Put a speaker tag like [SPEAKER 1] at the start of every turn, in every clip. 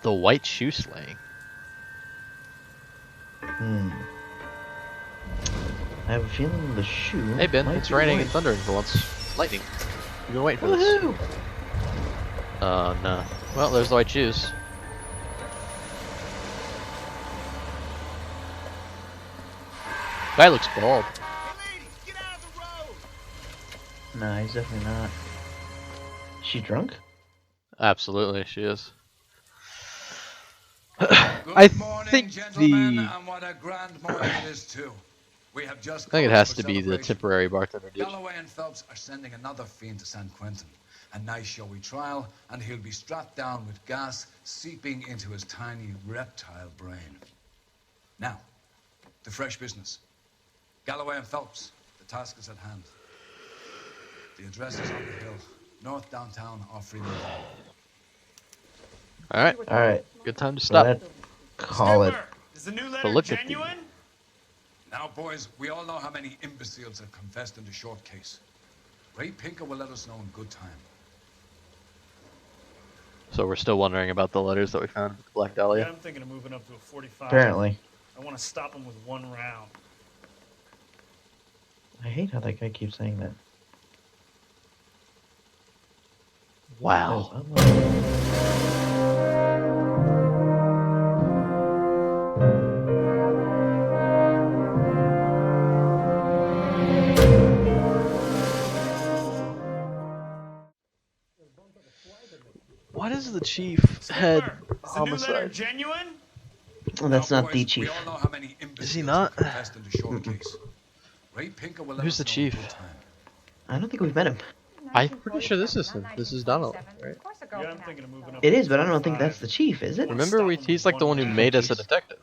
[SPEAKER 1] The white shoe slaying.
[SPEAKER 2] I have a feeling the shoe.
[SPEAKER 1] Hey Ben,
[SPEAKER 2] might
[SPEAKER 1] it's
[SPEAKER 2] be
[SPEAKER 1] raining
[SPEAKER 2] white.
[SPEAKER 1] and thundering for once. Lightning. You've been waiting for
[SPEAKER 2] Woohoo!
[SPEAKER 1] this. No. Well, there's the white shoes. Guy looks bald.
[SPEAKER 3] Hey lady, get out of the road!
[SPEAKER 2] Nah, he's definitely not. Is she drunk?
[SPEAKER 1] Absolutely, she is.
[SPEAKER 4] Good
[SPEAKER 1] I
[SPEAKER 4] morning,
[SPEAKER 1] think
[SPEAKER 4] gentlemen,
[SPEAKER 1] the.
[SPEAKER 4] and what a grand morning it is too. We have just
[SPEAKER 1] I think it
[SPEAKER 4] cause
[SPEAKER 1] has
[SPEAKER 4] for
[SPEAKER 1] to be the
[SPEAKER 4] celebration.
[SPEAKER 1] temporary bartender dude.
[SPEAKER 4] Galloway and Phelps are sending another fiend to San Quentin. A nice showy trial, and he'll be strapped down with gas seeping into his tiny reptile brain. Now, to fresh business. Galloway and Phelps, the task is at hand. The address is on the hill, north downtown off Freeman Hall.
[SPEAKER 1] Alright,
[SPEAKER 2] Alright.
[SPEAKER 1] good time to stop.
[SPEAKER 2] Let's call it.
[SPEAKER 3] Skipper, is the new
[SPEAKER 1] But
[SPEAKER 3] letter
[SPEAKER 1] look at
[SPEAKER 3] genuine?
[SPEAKER 4] Now, boys, we all know how many imbeciles have confessed in the short case. Ray Pinker will let us know in good time.
[SPEAKER 1] So we're still wondering about the letters that we found with Black
[SPEAKER 3] Yeah,
[SPEAKER 1] Dahlia.
[SPEAKER 3] I'm thinking of moving up to a 45.
[SPEAKER 2] Apparently.
[SPEAKER 3] I want to stop him with one round.
[SPEAKER 2] I hate how that guy keeps saying that.
[SPEAKER 1] Wow. What is the chief head
[SPEAKER 3] Skipper, is the new letter
[SPEAKER 1] homicide?
[SPEAKER 3] genuine?
[SPEAKER 2] Well, that's
[SPEAKER 4] Now,
[SPEAKER 2] not the
[SPEAKER 4] boys,
[SPEAKER 2] chief.
[SPEAKER 4] We all know how many imbeciles
[SPEAKER 1] not?
[SPEAKER 4] have confessed in the short case. Ray Pinker will let
[SPEAKER 1] Who's
[SPEAKER 4] us
[SPEAKER 1] the
[SPEAKER 4] know in
[SPEAKER 1] chief?
[SPEAKER 4] good time.
[SPEAKER 2] I don't think we've met him.
[SPEAKER 1] I'm pretty sure this is him. This is Donald, right?
[SPEAKER 3] Yeah, I'm thinking of moving up
[SPEAKER 2] It
[SPEAKER 3] to
[SPEAKER 2] is, but I don't think
[SPEAKER 3] 45.
[SPEAKER 2] that's the chief, is it?
[SPEAKER 1] Remember, he's like the one who made us a detective.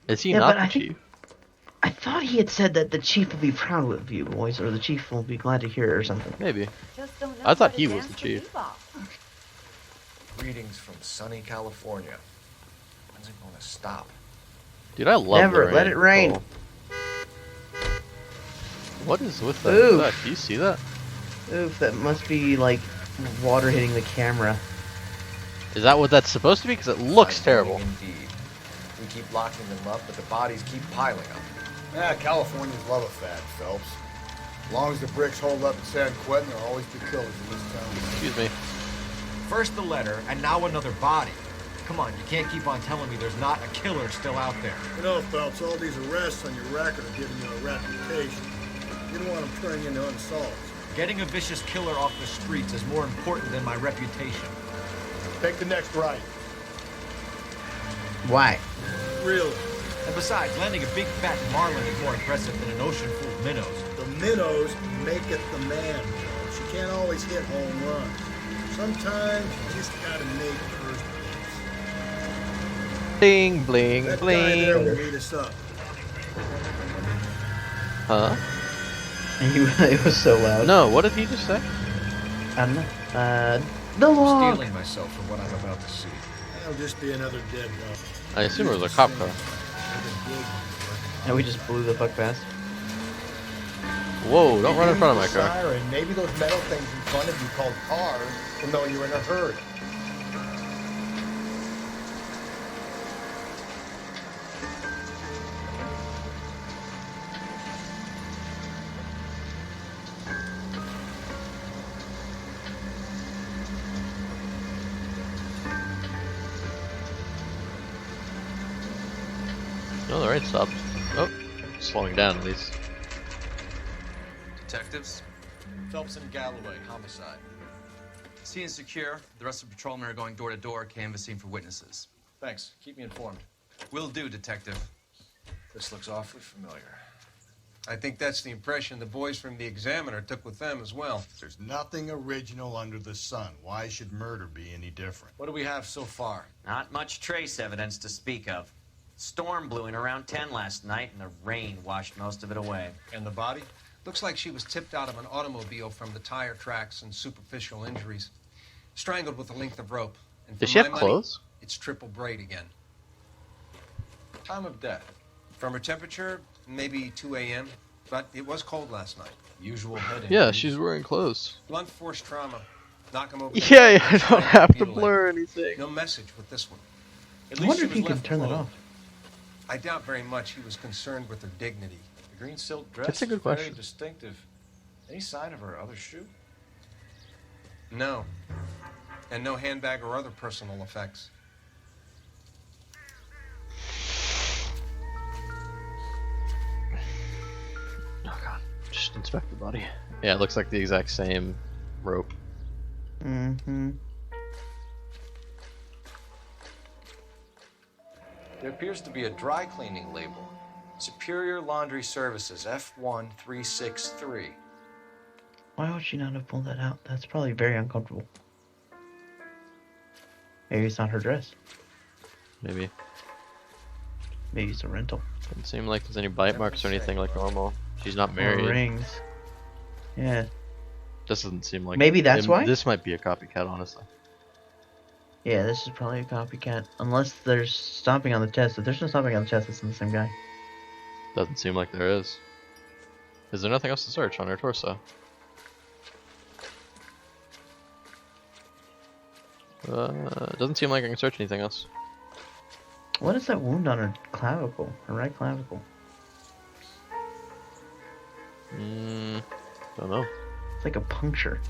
[SPEAKER 1] Is he
[SPEAKER 2] Yeah,
[SPEAKER 1] not
[SPEAKER 2] but
[SPEAKER 1] the
[SPEAKER 2] I think-
[SPEAKER 1] chief?
[SPEAKER 2] I thought he had said that the chief will be proud of you, boys, or the chief will be glad to hear it or something.
[SPEAKER 1] Maybe.
[SPEAKER 5] Just don't know
[SPEAKER 1] I thought
[SPEAKER 5] how to
[SPEAKER 1] he was
[SPEAKER 5] dance
[SPEAKER 1] the
[SPEAKER 5] with
[SPEAKER 1] chief.
[SPEAKER 5] bebop.
[SPEAKER 6] Greetings from sunny California. When's it gonna stop?
[SPEAKER 1] Dude, I love
[SPEAKER 2] Never,
[SPEAKER 1] the rain.
[SPEAKER 2] let it rain.
[SPEAKER 1] Cool. What is with that?
[SPEAKER 2] Oof.
[SPEAKER 1] That? Do you see that?
[SPEAKER 2] Oof, that must be like water hitting the camera.
[SPEAKER 1] Is that what that's supposed to be? Because it looks terrible.
[SPEAKER 6] Indeed. We keep locking them up, but the bodies keep piling up.
[SPEAKER 7] Yeah, Californians love a fad, Phelps. As long as the bricks hold up in San Quentin, there'll always be killers in this town.
[SPEAKER 1] Excuse me.
[SPEAKER 6] First the letter, and now another body. Come on, you can't keep on telling me there's not a killer still out there.
[SPEAKER 7] You know, Phelps, all these arrests on your record are giving you a reputation. You don't want them turning into unsolved.
[SPEAKER 6] Getting a vicious killer off the streets is more important than my reputation.
[SPEAKER 7] Take the next right.
[SPEAKER 2] Why?
[SPEAKER 7] Really?
[SPEAKER 6] And besides, landing a big fat marlin is more impressive than an ocean full of minnows.
[SPEAKER 7] The minnows make it the man, Phelps. You can't always hit home runs. Sometimes you just gotta make first base.
[SPEAKER 1] Bling, bling,
[SPEAKER 7] That guy there will
[SPEAKER 1] bling.
[SPEAKER 7] meet us up.
[SPEAKER 1] Huh?
[SPEAKER 2] It was so loud.
[SPEAKER 1] No, what did he just say?
[SPEAKER 2] I don't know. The log!
[SPEAKER 6] Stealing myself for what I'm about to see.
[SPEAKER 7] That'll just be another dead dog.
[SPEAKER 1] I assume it was a cop car.
[SPEAKER 2] And we just blew the fuck past.
[SPEAKER 1] Whoa, don't run in front of my car.
[SPEAKER 7] Siren. Maybe those metal things in front of you called cars will know you're in a hurry.
[SPEAKER 1] No, the rain stopped. Oh, slowing down at least.
[SPEAKER 8] Detectives,
[SPEAKER 6] Phelps and Galloway, homicide.
[SPEAKER 8] scene is secure. The rest of the patrolmen are going door to door, canvassing for witnesses.
[SPEAKER 6] Thanks. Keep me informed.
[SPEAKER 8] Will do, Detective.
[SPEAKER 6] This looks awfully familiar.
[SPEAKER 9] I think that's the impression the boys from the Examiner took with them as well.
[SPEAKER 7] There's nothing original under the sun. Why should murder be any different?
[SPEAKER 6] What do we have so far?
[SPEAKER 10] Not much trace evidence to speak of. Storm blew in around 10 last night, and the rain washed most of it away.
[SPEAKER 9] And the body? Looks like she was tipped out of an automobile from the tire tracks and superficial injuries. Strangled with a length of rope. And
[SPEAKER 1] Does
[SPEAKER 9] for
[SPEAKER 1] she have
[SPEAKER 9] my money,
[SPEAKER 1] clothes?
[SPEAKER 9] It's triple braid again.
[SPEAKER 6] Time of death.
[SPEAKER 9] From her temperature, maybe 2 a.m., but it was cold last night.
[SPEAKER 6] Usual head
[SPEAKER 1] Yeah,
[SPEAKER 6] injuries.
[SPEAKER 1] she's wearing clothes.
[SPEAKER 9] Blunt force trauma. Knock him over.
[SPEAKER 1] Yeah, I don't have to blur anything.
[SPEAKER 9] No message with this one. At
[SPEAKER 2] I
[SPEAKER 9] least
[SPEAKER 2] wonder
[SPEAKER 9] she
[SPEAKER 2] if
[SPEAKER 9] was
[SPEAKER 2] you can
[SPEAKER 9] left
[SPEAKER 2] turn that
[SPEAKER 9] alone.
[SPEAKER 2] off.
[SPEAKER 9] I doubt very much he was concerned with her dignity.
[SPEAKER 5] The green silk dress
[SPEAKER 1] That's a good
[SPEAKER 5] is very
[SPEAKER 1] question.
[SPEAKER 5] distinctive. Any sign of her other shoe?
[SPEAKER 9] No. And no handbag or other personal effects.
[SPEAKER 1] Oh god, just inspect the body. Yeah, it looks like the exact same rope.
[SPEAKER 2] Mm-hmm.
[SPEAKER 5] There appears to be a dry cleaning label. Superior Laundry Services, F1363.
[SPEAKER 2] Why would she not have pulled that out? That's probably very uncomfortable. Maybe it's not her dress.
[SPEAKER 1] Maybe.
[SPEAKER 2] Maybe it's a rental.
[SPEAKER 1] Doesn't seem like there's any bite marks or anything like normal. She's not
[SPEAKER 2] Or
[SPEAKER 1] married.
[SPEAKER 2] rings. Yeah.
[SPEAKER 1] This doesn't seem like.
[SPEAKER 2] Maybe that's why?
[SPEAKER 1] This might be a copycat, honestly.
[SPEAKER 2] Yeah, this is probably a copycat. Unless there's stomping on the chest. If there's no stomping on the chest, it's in the same guy.
[SPEAKER 1] Doesn't seem like there is. Is there nothing else to search on her torso? Doesn't seem like I can search anything else.
[SPEAKER 2] What is that wound on her clavicle? Her right clavicle?
[SPEAKER 1] Don't know.
[SPEAKER 2] It's like a puncture.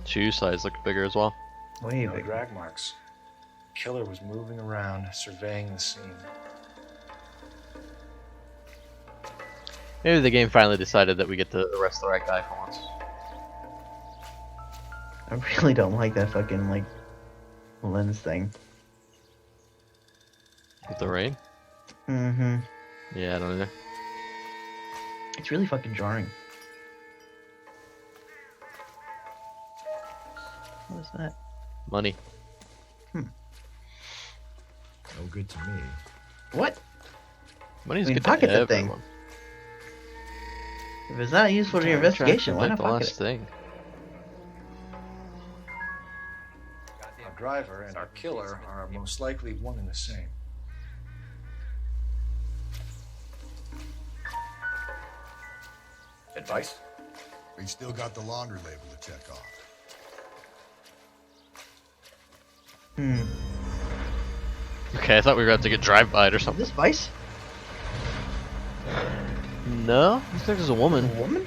[SPEAKER 1] Shoe size looked bigger as well.
[SPEAKER 2] Way
[SPEAKER 5] No
[SPEAKER 2] bigger.
[SPEAKER 5] drag marks. Killer was moving around, surveying the scene.
[SPEAKER 1] Maybe the game finally decided that we get to arrest the right guy for once.
[SPEAKER 2] I really don't like that fucking, like, lens thing.
[SPEAKER 1] With the rain?
[SPEAKER 2] Mm-hmm.
[SPEAKER 1] Yeah, I don't know.
[SPEAKER 2] It's really fucking jarring. What is that?
[SPEAKER 1] Money.
[SPEAKER 7] No good to me.
[SPEAKER 2] What?
[SPEAKER 1] Money's
[SPEAKER 2] I mean,
[SPEAKER 1] good
[SPEAKER 2] pocket
[SPEAKER 1] to
[SPEAKER 2] that thing.
[SPEAKER 1] everyone.
[SPEAKER 2] If it's not useful to your
[SPEAKER 1] Trying to
[SPEAKER 2] investigation, why
[SPEAKER 1] collect
[SPEAKER 2] not
[SPEAKER 1] the
[SPEAKER 2] pocket
[SPEAKER 1] last
[SPEAKER 2] it?
[SPEAKER 1] thing?
[SPEAKER 5] Our driver and our killer are most likely one and the same. Advice?
[SPEAKER 7] We've still got the laundry label to check off.
[SPEAKER 2] Hmm.
[SPEAKER 1] Okay, I thought we were about to get drive-by'd or
[SPEAKER 2] Is
[SPEAKER 1] something.
[SPEAKER 2] this Vice?
[SPEAKER 1] No, looks like there's a woman.
[SPEAKER 2] A woman?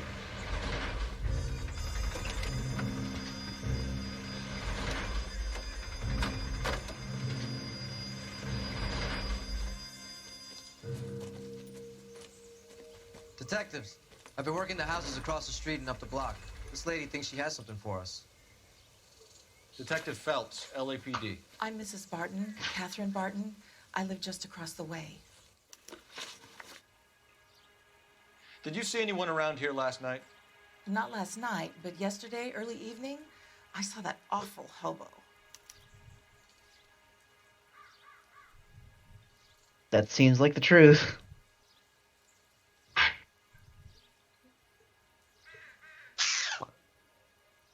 [SPEAKER 8] Detectives, I've been working the houses across the street and up the block. This lady thinks she has something for us.
[SPEAKER 5] Detective Phelps, LAPD.
[SPEAKER 11] I'm Mrs. Barton, Catherine Barton. I live just across the way.
[SPEAKER 5] Did you see anyone around here last night?
[SPEAKER 11] Not last night, but yesterday, early evening, I saw that awful hobo.
[SPEAKER 2] That seems like the truth.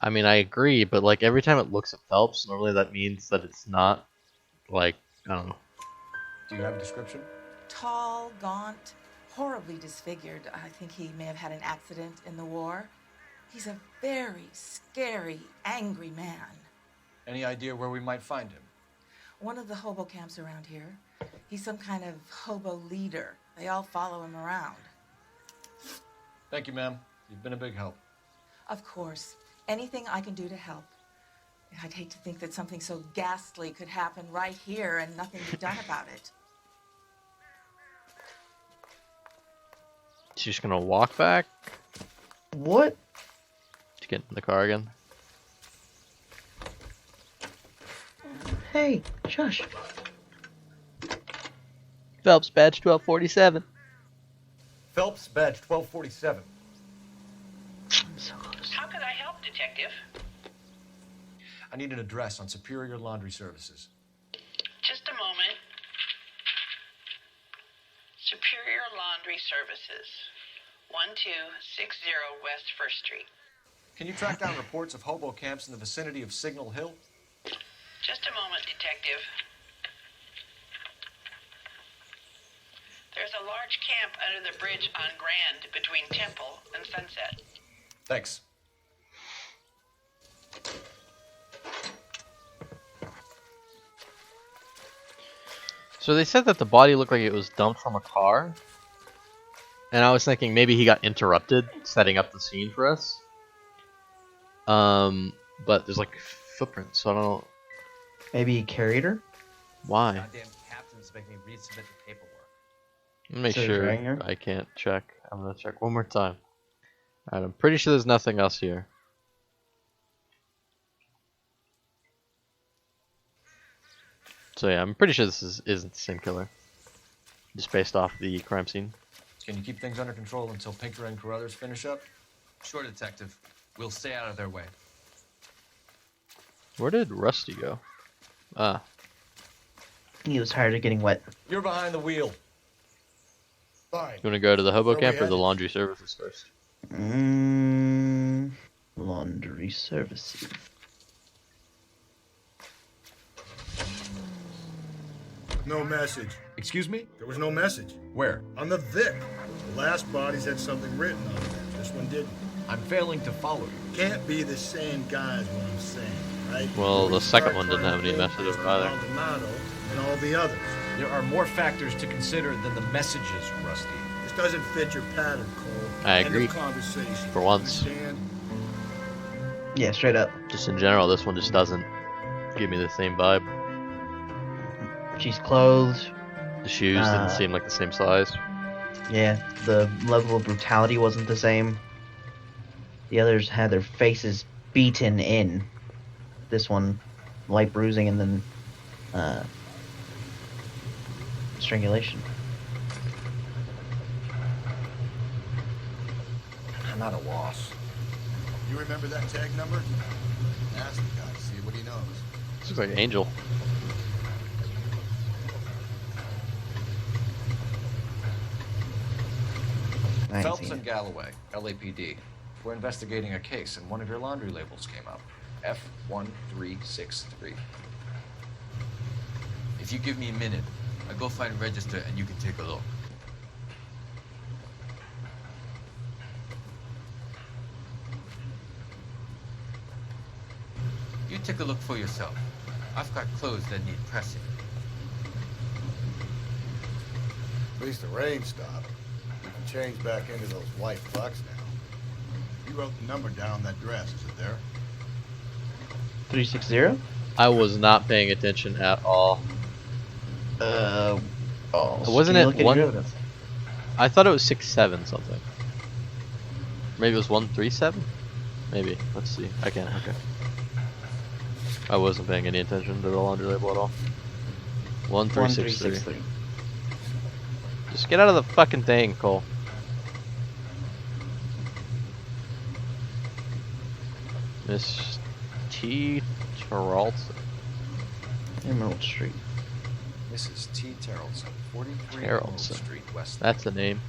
[SPEAKER 1] I mean, I agree, but like every time it looks at Phelps, normally that means that it's not, like, I don't know.
[SPEAKER 5] Do you have a description?
[SPEAKER 11] Tall, gaunt, horribly disfigured. I think he may have had an accident in the war. He's a very scary, angry man.
[SPEAKER 5] Any idea where we might find him?
[SPEAKER 11] One of the hobo camps around here. He's some kind of hobo leader. They all follow him around.
[SPEAKER 5] Thank you, ma'am. You've been a big help.
[SPEAKER 11] Of course. Anything I can do to help. I'd hate to think that something so ghastly could happen right here and nothing be done about it.
[SPEAKER 1] She's just gonna walk back
[SPEAKER 2] What?
[SPEAKER 1] to get in the car again.
[SPEAKER 2] Hey, shush.
[SPEAKER 1] Phelps, badge 1247.
[SPEAKER 6] Phelps, badge 1247.
[SPEAKER 2] I'm so close.
[SPEAKER 12] How could I help, Detective?
[SPEAKER 5] I need an address on Superior Laundry Services.
[SPEAKER 12] Just a moment. Superior Laundry Services, 1260 West 1st Street.
[SPEAKER 5] Can you track down reports of hobo camps in the vicinity of Signal Hill?
[SPEAKER 12] Just a moment, Detective. There's a large camp under the bridge on Grand between Temple and Sunset.
[SPEAKER 5] Thanks.
[SPEAKER 1] So they said that the body looked like it was dumped from a car. And I was thinking maybe he got interrupted setting up the scene for us. But there's like footprints, so I don't know.
[SPEAKER 2] Maybe he carried her?
[SPEAKER 1] Why?
[SPEAKER 10] Goddamn captains make me resubmit the paperwork.
[SPEAKER 1] Let me make
[SPEAKER 2] So he's
[SPEAKER 1] sure
[SPEAKER 2] dragging her?
[SPEAKER 1] I can't check. I'm gonna check one more time. Alright, I'm pretty sure there's nothing else here. So yeah, I'm pretty sure this isn't the same killer. Just based off the crime scene.
[SPEAKER 5] Can you keep things under control until Pinker and Carruthers finish up?
[SPEAKER 8] Sure, Detective. We'll stay out of their way.
[SPEAKER 1] Where did Rusty go? Ah.
[SPEAKER 2] He was tired of getting wet.
[SPEAKER 5] You're behind the wheel.
[SPEAKER 7] Fine.
[SPEAKER 1] You wanna go to the hobo
[SPEAKER 7] Where are we
[SPEAKER 1] camp or the
[SPEAKER 7] headed?
[SPEAKER 1] laundry services first?
[SPEAKER 2] Laundry services.
[SPEAKER 7] No message.
[SPEAKER 5] Excuse me?
[SPEAKER 7] There was no message.
[SPEAKER 5] Where?
[SPEAKER 7] On the Vic. The last bodies had something written on them. This one didn't.
[SPEAKER 5] I'm failing to follow you.
[SPEAKER 7] Can't be the same guy is what I'm saying, right?
[SPEAKER 1] Well, the
[SPEAKER 7] We
[SPEAKER 1] second
[SPEAKER 7] start
[SPEAKER 1] one didn't have any
[SPEAKER 7] trying to
[SPEAKER 1] message
[SPEAKER 7] think
[SPEAKER 1] either.
[SPEAKER 7] Maldonado and all the others.
[SPEAKER 6] There are more factors to consider than the messages, Rusty.
[SPEAKER 7] This doesn't fit your pattern, Cole.
[SPEAKER 1] I
[SPEAKER 7] End of
[SPEAKER 1] agree.
[SPEAKER 7] conversation.
[SPEAKER 1] For once.
[SPEAKER 7] Understand?
[SPEAKER 2] Yeah, straight up.
[SPEAKER 1] Just in general, this one just doesn't give me the same vibe.
[SPEAKER 2] She's clothed.
[SPEAKER 1] The shoes didn't seem like the same size.
[SPEAKER 2] Yeah, the level of brutality wasn't the same. The others had their faces beaten in. This one, light bruising and then strangulation.
[SPEAKER 5] I'm not a loss.
[SPEAKER 7] You remember that tag number? Ask the guy, see what he knows.
[SPEAKER 1] This looks like Angel.
[SPEAKER 2] I ain't
[SPEAKER 5] Phelps
[SPEAKER 2] seen
[SPEAKER 5] and
[SPEAKER 2] it.
[SPEAKER 5] Galloway, LAPD. We're investigating a case, and one of your laundry labels came up. F1363.
[SPEAKER 8] If you give me a minute, I'll go find a register and you can take a look. You take a look for yourself. I've got clothes that need pressing.
[SPEAKER 7] At least the rain stopped. We can change back into those white bucks now. You wrote the number down on that dress, is it there?
[SPEAKER 2] 360?
[SPEAKER 1] I was not paying attention at all.
[SPEAKER 2] Oh.
[SPEAKER 1] Wasn't
[SPEAKER 2] can you
[SPEAKER 1] it
[SPEAKER 2] look at
[SPEAKER 1] one?
[SPEAKER 2] your evidence?
[SPEAKER 1] I thought it was 67 something. Maybe it was 137. Maybe. Let's see. I can't. Okay. I wasn't paying any attention to the laundry label at all. 1363.
[SPEAKER 2] 1363.
[SPEAKER 1] Just get out of the fucking thing, Cole. Miss T. Taralton.
[SPEAKER 2] Emerald Street.
[SPEAKER 5] Mrs. T. Tarleton, 43
[SPEAKER 1] Tarleton.
[SPEAKER 5] Emerald Street, West.
[SPEAKER 1] That's the name.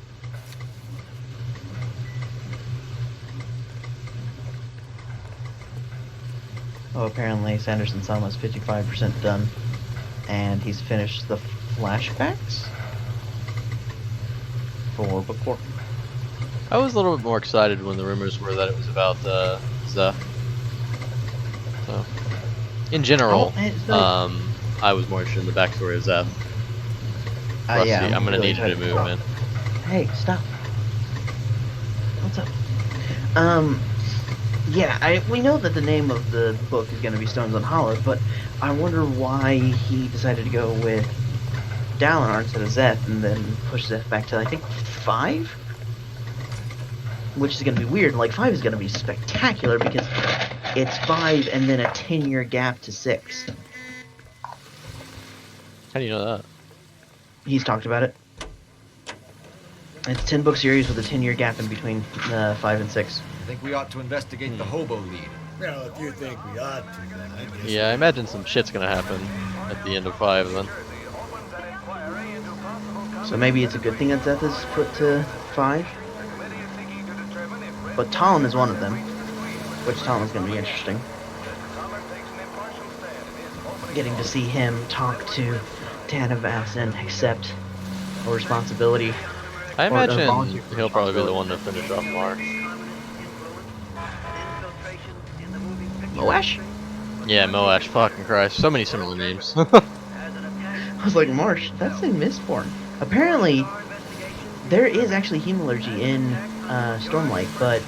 [SPEAKER 2] Oh, apparently Sanderson's almost 55% done. And he's finished the flashbacks for Book 4.
[SPEAKER 1] I was a little bit more excited when the rumors were that it was about Zeph. So, in general,
[SPEAKER 2] Oh, it's like-
[SPEAKER 1] I was more interested in the backstory of Zeph. Rusty,
[SPEAKER 2] yeah,
[SPEAKER 1] I'm gonna
[SPEAKER 2] really
[SPEAKER 1] need you to
[SPEAKER 2] excited.
[SPEAKER 1] move, man.
[SPEAKER 2] Hey, stop. What's up? Yeah, we know that the name of the book is going to be Stones on Hollow, but I wonder why he decided to go with Dalinar instead of Zeth and then push Zeth back to, I think, 5? Which is going to be weird. Like, 5 is going to be spectacular because it's 5 and then a 10-year gap to 6.
[SPEAKER 1] How do you know that?
[SPEAKER 2] He's talked about it. It's a 10-book series with a 10-year gap in between 5 and 6.
[SPEAKER 6] I think we ought to investigate the hobo lead.
[SPEAKER 7] Well, if you think we ought to, then I guess.
[SPEAKER 1] Yeah, I imagine some shit's gonna happen at the end of 5 then.
[SPEAKER 2] So maybe it's a good thing that Zeth is put to 5. But Talon is one of them. Which Talon is going to be interesting. Getting to see him talk to Tanavas and accept or responsibility.
[SPEAKER 1] I
[SPEAKER 2] or
[SPEAKER 1] imagine
[SPEAKER 2] volunteer for
[SPEAKER 1] he'll probably be the
[SPEAKER 2] responsibility.
[SPEAKER 1] one to finish off Marsh.
[SPEAKER 2] Moash?
[SPEAKER 1] Yeah, Moash. Fucking Christ. So many similar names.
[SPEAKER 2] I was like, Marsh, that's in Mistborn. Apparently, there is actually hemalurgy in Stormlight, but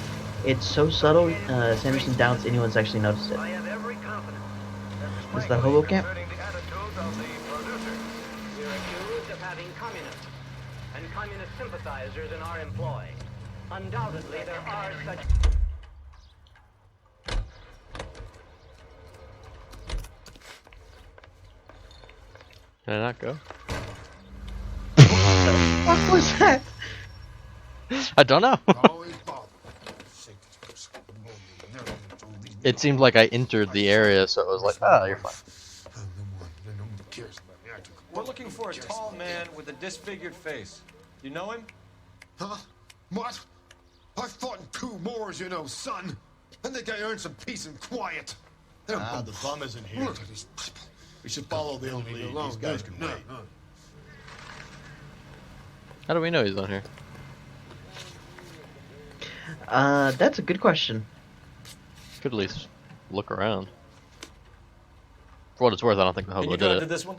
[SPEAKER 2] it's so subtle, Sanderson doubts anyone's actually noticed it. Is the hobo camp?
[SPEAKER 13] And communist sympathizers in our employ. Undoubtedly, there are such.
[SPEAKER 1] Did I not go?
[SPEAKER 2] What was that?
[SPEAKER 1] I don't know. It seemed like I entered the area, so it was like, oh, you're fine.
[SPEAKER 5] We're looking for a tall man with a disfigured face. You know him?
[SPEAKER 14] Huh? What? I fought in 2 wars, you know, son. I think I earned some peace and quiet.
[SPEAKER 7] Ah, the bum isn't here.
[SPEAKER 14] Look at these people.
[SPEAKER 7] We should follow the lead. These guys can wait.
[SPEAKER 1] How do we know he's on here?
[SPEAKER 2] That's a good question.
[SPEAKER 1] Could at least look around. For what it's worth, I don't think the hobo did it.
[SPEAKER 5] this one?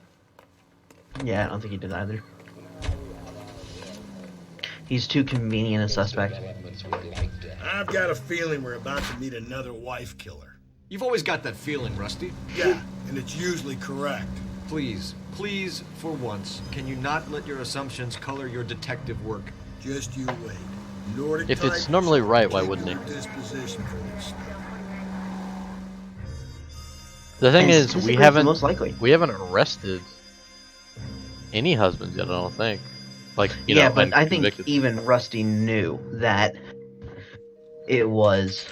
[SPEAKER 2] Yeah, I don't think he did either. He's too convenient a suspect.
[SPEAKER 7] I've got a feeling we're about to meet another wife killer.
[SPEAKER 6] You've always got that feeling, Rusty.
[SPEAKER 7] Yeah, and it's usually correct.
[SPEAKER 6] Please, please, for once, can you not let your assumptions color your detective work?
[SPEAKER 7] Just you wait. Nordic
[SPEAKER 1] If it's
[SPEAKER 7] type,
[SPEAKER 1] normally right, why wouldn't he?
[SPEAKER 7] disposition for this stuff.
[SPEAKER 1] The thing
[SPEAKER 2] And
[SPEAKER 1] is,
[SPEAKER 2] statistically,
[SPEAKER 1] we
[SPEAKER 2] it's the most likely.
[SPEAKER 1] haven't arrested any husbands yet. I don't think. Like, you
[SPEAKER 2] Yeah,
[SPEAKER 1] know,
[SPEAKER 2] but
[SPEAKER 1] and
[SPEAKER 2] I think
[SPEAKER 1] convicted.
[SPEAKER 2] even Rusty knew that it was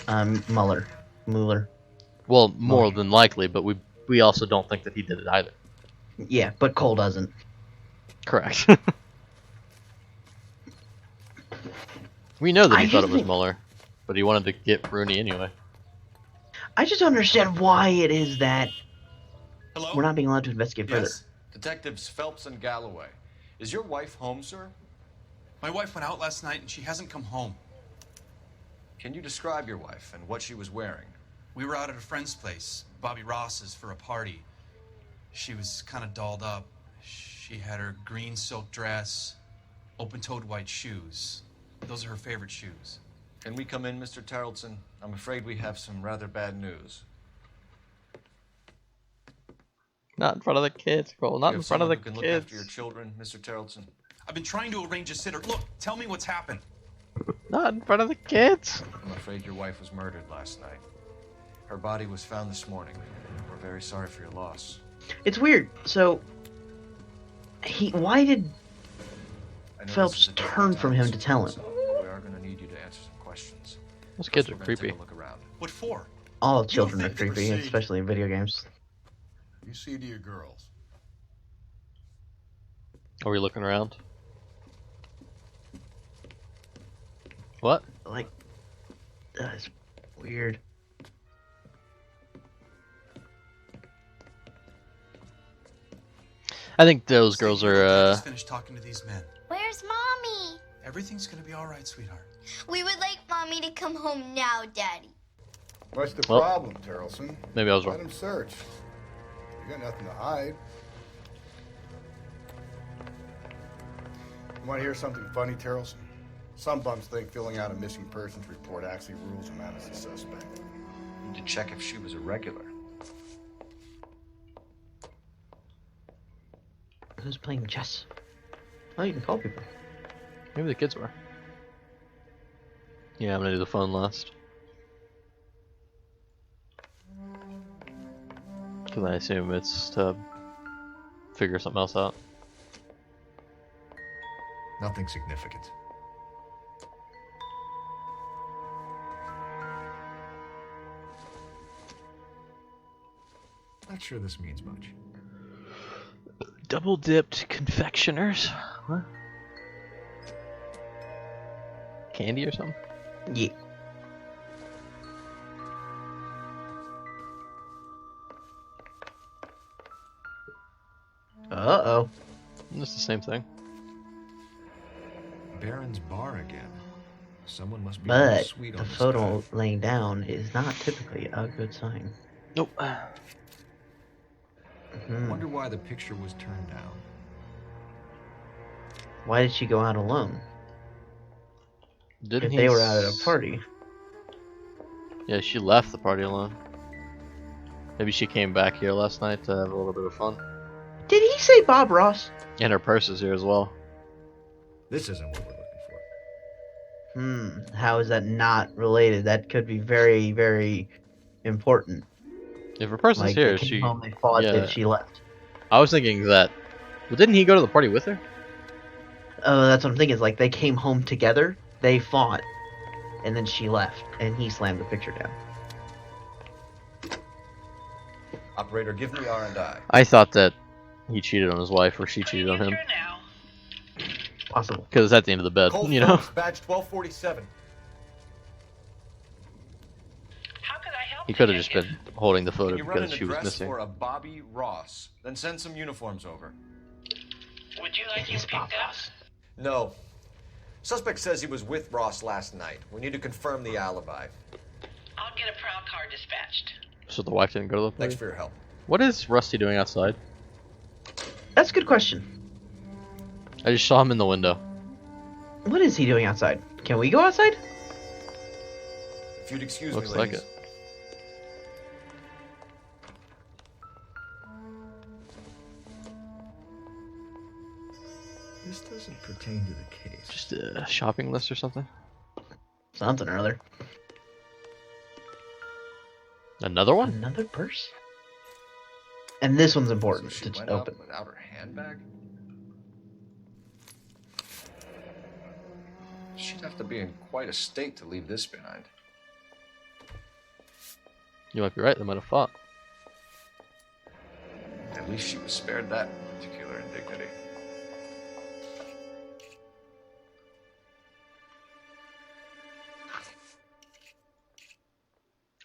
[SPEAKER 2] Mueller.
[SPEAKER 1] Well, more than likely, but we also don't think that he did it either.
[SPEAKER 2] Yeah, but Cole doesn't.
[SPEAKER 1] Correct. We know that he
[SPEAKER 2] I
[SPEAKER 1] thought
[SPEAKER 2] just
[SPEAKER 1] it was
[SPEAKER 2] think-
[SPEAKER 1] Mueller, but he wanted to get Rooney anyway.
[SPEAKER 2] I just don't understand why it is that
[SPEAKER 5] Hello?
[SPEAKER 2] we're not being allowed to investigate further.
[SPEAKER 5] Yes. Detectives Phelps and Galloway. Is your wife home, sir?
[SPEAKER 15] My wife went out last night and she hasn't come home.
[SPEAKER 5] Can you describe your wife and what she was wearing?
[SPEAKER 15] We were out at a friend's place, Bobby Ross's, for a party. She was kind of dolled up. She had her green silk dress, open-toed white shoes. Those are her favorite shoes.
[SPEAKER 5] Can we come in, Mr. Tarleton? I'm afraid we have some rather bad news.
[SPEAKER 1] Not in front of the kids, Cole. Not
[SPEAKER 5] You
[SPEAKER 1] in
[SPEAKER 5] have
[SPEAKER 1] front of
[SPEAKER 5] someone
[SPEAKER 1] the
[SPEAKER 5] who can
[SPEAKER 1] kids.
[SPEAKER 5] look after your children, Mr. Tarleton?
[SPEAKER 15] I've been trying to arrange a sitter. Look, tell me what's happened.
[SPEAKER 1] Not in front of the kids.
[SPEAKER 5] I'm afraid your wife was murdered last night. Her body was found this morning. We're very sorry for your loss.
[SPEAKER 2] It's weird. So, why did
[SPEAKER 5] I know
[SPEAKER 2] Phelps
[SPEAKER 5] this is a difficult
[SPEAKER 2] turn from
[SPEAKER 5] time,
[SPEAKER 2] him
[SPEAKER 5] Mr.
[SPEAKER 2] to tell him?
[SPEAKER 5] Tarleton. We are going to need you to answer some questions.
[SPEAKER 1] Those kids
[SPEAKER 5] First,
[SPEAKER 1] are
[SPEAKER 5] we're gonna
[SPEAKER 1] creepy.
[SPEAKER 5] take a look around.
[SPEAKER 15] What for?
[SPEAKER 2] All children are
[SPEAKER 7] things
[SPEAKER 2] creepy,
[SPEAKER 7] proceed.
[SPEAKER 2] especially in video games.
[SPEAKER 7] You see to your girls.
[SPEAKER 1] Are we looking around? What?
[SPEAKER 2] Like, that's weird.
[SPEAKER 1] I think those girls are,
[SPEAKER 15] Just finished talking to these men.
[SPEAKER 16] Where's Mommy?
[SPEAKER 15] Everything's gonna be all right, sweetheart.
[SPEAKER 16] We would like Mommy to come home now, Daddy.
[SPEAKER 7] What's the
[SPEAKER 1] Well,
[SPEAKER 7] problem, Tarleton?
[SPEAKER 1] maybe I was
[SPEAKER 7] Let
[SPEAKER 1] wrong.
[SPEAKER 7] him search. You got nothing to hide. You want to hear something funny, Tarleton? Some bums think filling out a missing persons report actually rules him out as a suspect.
[SPEAKER 5] Need to check if she was a regular.
[SPEAKER 2] Who's playing chess? Oh, you can call people.
[SPEAKER 1] Maybe the kids were. Yeah, I'm gonna do the phone last. Because I assume it's to figure something else out.
[SPEAKER 6] Nothing significant. Not sure this means much.
[SPEAKER 1] Double dipped confectioners? What? Candy or something?
[SPEAKER 2] Yeah. Uh-oh.
[SPEAKER 1] It's the same thing.
[SPEAKER 6] Baron's bar again. Someone must be real
[SPEAKER 2] But
[SPEAKER 6] sweet
[SPEAKER 2] the
[SPEAKER 6] on this
[SPEAKER 2] photo
[SPEAKER 6] guy.
[SPEAKER 2] laying down is not typically a good sign.
[SPEAKER 1] Nope.
[SPEAKER 2] Hmm.
[SPEAKER 6] Wonder why the picture was turned down.
[SPEAKER 2] Why did she go out alone?
[SPEAKER 1] Didn't
[SPEAKER 2] If
[SPEAKER 1] he?
[SPEAKER 2] they were out at a party.
[SPEAKER 1] Yeah, she left the party alone. Maybe she came back here last night to have a little bit of fun.
[SPEAKER 2] Did he say Bob Ross?
[SPEAKER 1] And her purse is here as well.
[SPEAKER 6] This isn't what we're looking for.
[SPEAKER 2] How is that not related? That could be very, very important.
[SPEAKER 1] If her purse is
[SPEAKER 2] Like,
[SPEAKER 1] here,
[SPEAKER 2] they came
[SPEAKER 1] she...
[SPEAKER 2] home, they fought,
[SPEAKER 1] yeah.
[SPEAKER 2] then she left.
[SPEAKER 1] I was thinking that... Well, didn't he go to the party with her?
[SPEAKER 2] Oh, that's what I'm thinking. Is like they came home together, they fought, and then she left, and he slammed the picture down.
[SPEAKER 5] Operator, give me R&I.
[SPEAKER 1] I thought that he cheated on his wife or she cheated on him.
[SPEAKER 2] Possible.
[SPEAKER 1] Because it's at the end of the bed,
[SPEAKER 5] Cold
[SPEAKER 1] you know?
[SPEAKER 5] Fox, badge 1247.
[SPEAKER 1] He could have just been holding the photo
[SPEAKER 5] Can you run an
[SPEAKER 1] because she was
[SPEAKER 5] address
[SPEAKER 1] missing.
[SPEAKER 5] for a Bobby Ross? Then send some uniforms over.
[SPEAKER 12] Would you like him picked up?
[SPEAKER 5] No. Suspect says he was with Ross last night. We need to confirm the alibi.
[SPEAKER 12] I'll get a prowl car dispatched.
[SPEAKER 1] So the wife didn't go to the party?
[SPEAKER 5] Thanks for your help.
[SPEAKER 1] What is Rusty doing outside?
[SPEAKER 2] That's a good question.
[SPEAKER 1] I just saw him in the window.
[SPEAKER 2] What is he doing outside? Can we go outside?
[SPEAKER 5] If you'd excuse
[SPEAKER 1] Looks
[SPEAKER 5] me,
[SPEAKER 1] like
[SPEAKER 5] ladies.
[SPEAKER 1] it.
[SPEAKER 6] This doesn't pertain to the case.
[SPEAKER 1] Just a shopping list or something?
[SPEAKER 2] Something or other.
[SPEAKER 1] Another one?
[SPEAKER 2] Another purse? And this one's important
[SPEAKER 5] So she
[SPEAKER 2] to
[SPEAKER 5] went
[SPEAKER 2] open.
[SPEAKER 5] out without her handbag? She'd have to be in quite a state to leave this behind.
[SPEAKER 1] You might be right, they might have fought.
[SPEAKER 5] At least she was spared that particular indignity.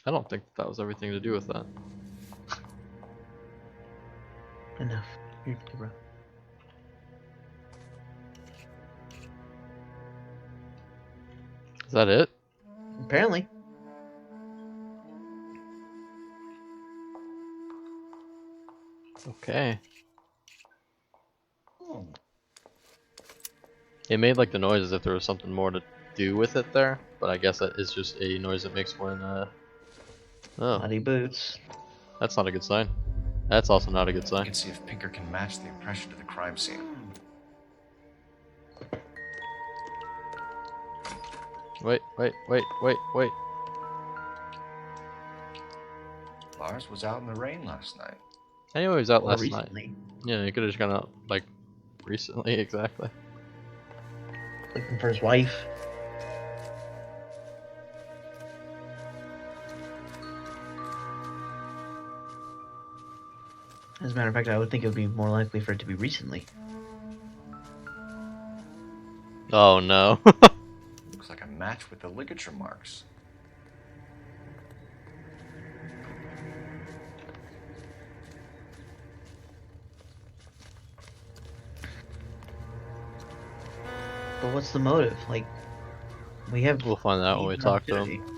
[SPEAKER 1] I don't think that was everything to do with that.
[SPEAKER 2] Enough. Here, bro.
[SPEAKER 1] Is that it?
[SPEAKER 2] Apparently.
[SPEAKER 1] Okay. It made like the noise as if there was something more to do with it there, but I guess that is just a noise it makes when oh,
[SPEAKER 2] Muddy boots.
[SPEAKER 1] that's not a good sign. That's also not a good
[SPEAKER 5] You
[SPEAKER 1] sign.
[SPEAKER 5] can see if Pinker can match the impression to the crime scene.
[SPEAKER 1] Wait.
[SPEAKER 5] Lars was out in the rain last night.
[SPEAKER 1] Anyway, he was out
[SPEAKER 2] Or
[SPEAKER 1] last
[SPEAKER 2] recently.
[SPEAKER 1] night. Yeah, he could have just gone out like recently, exactly.
[SPEAKER 2] Looking for his wife. As a matter of fact, I would think it would be more likely for it to be recently.
[SPEAKER 1] Oh no.
[SPEAKER 5] Looks like a match with the ligature marks.
[SPEAKER 2] But what's the motive? Like, we have.
[SPEAKER 1] We'll find out when we talk to him.
[SPEAKER 2] opportunity.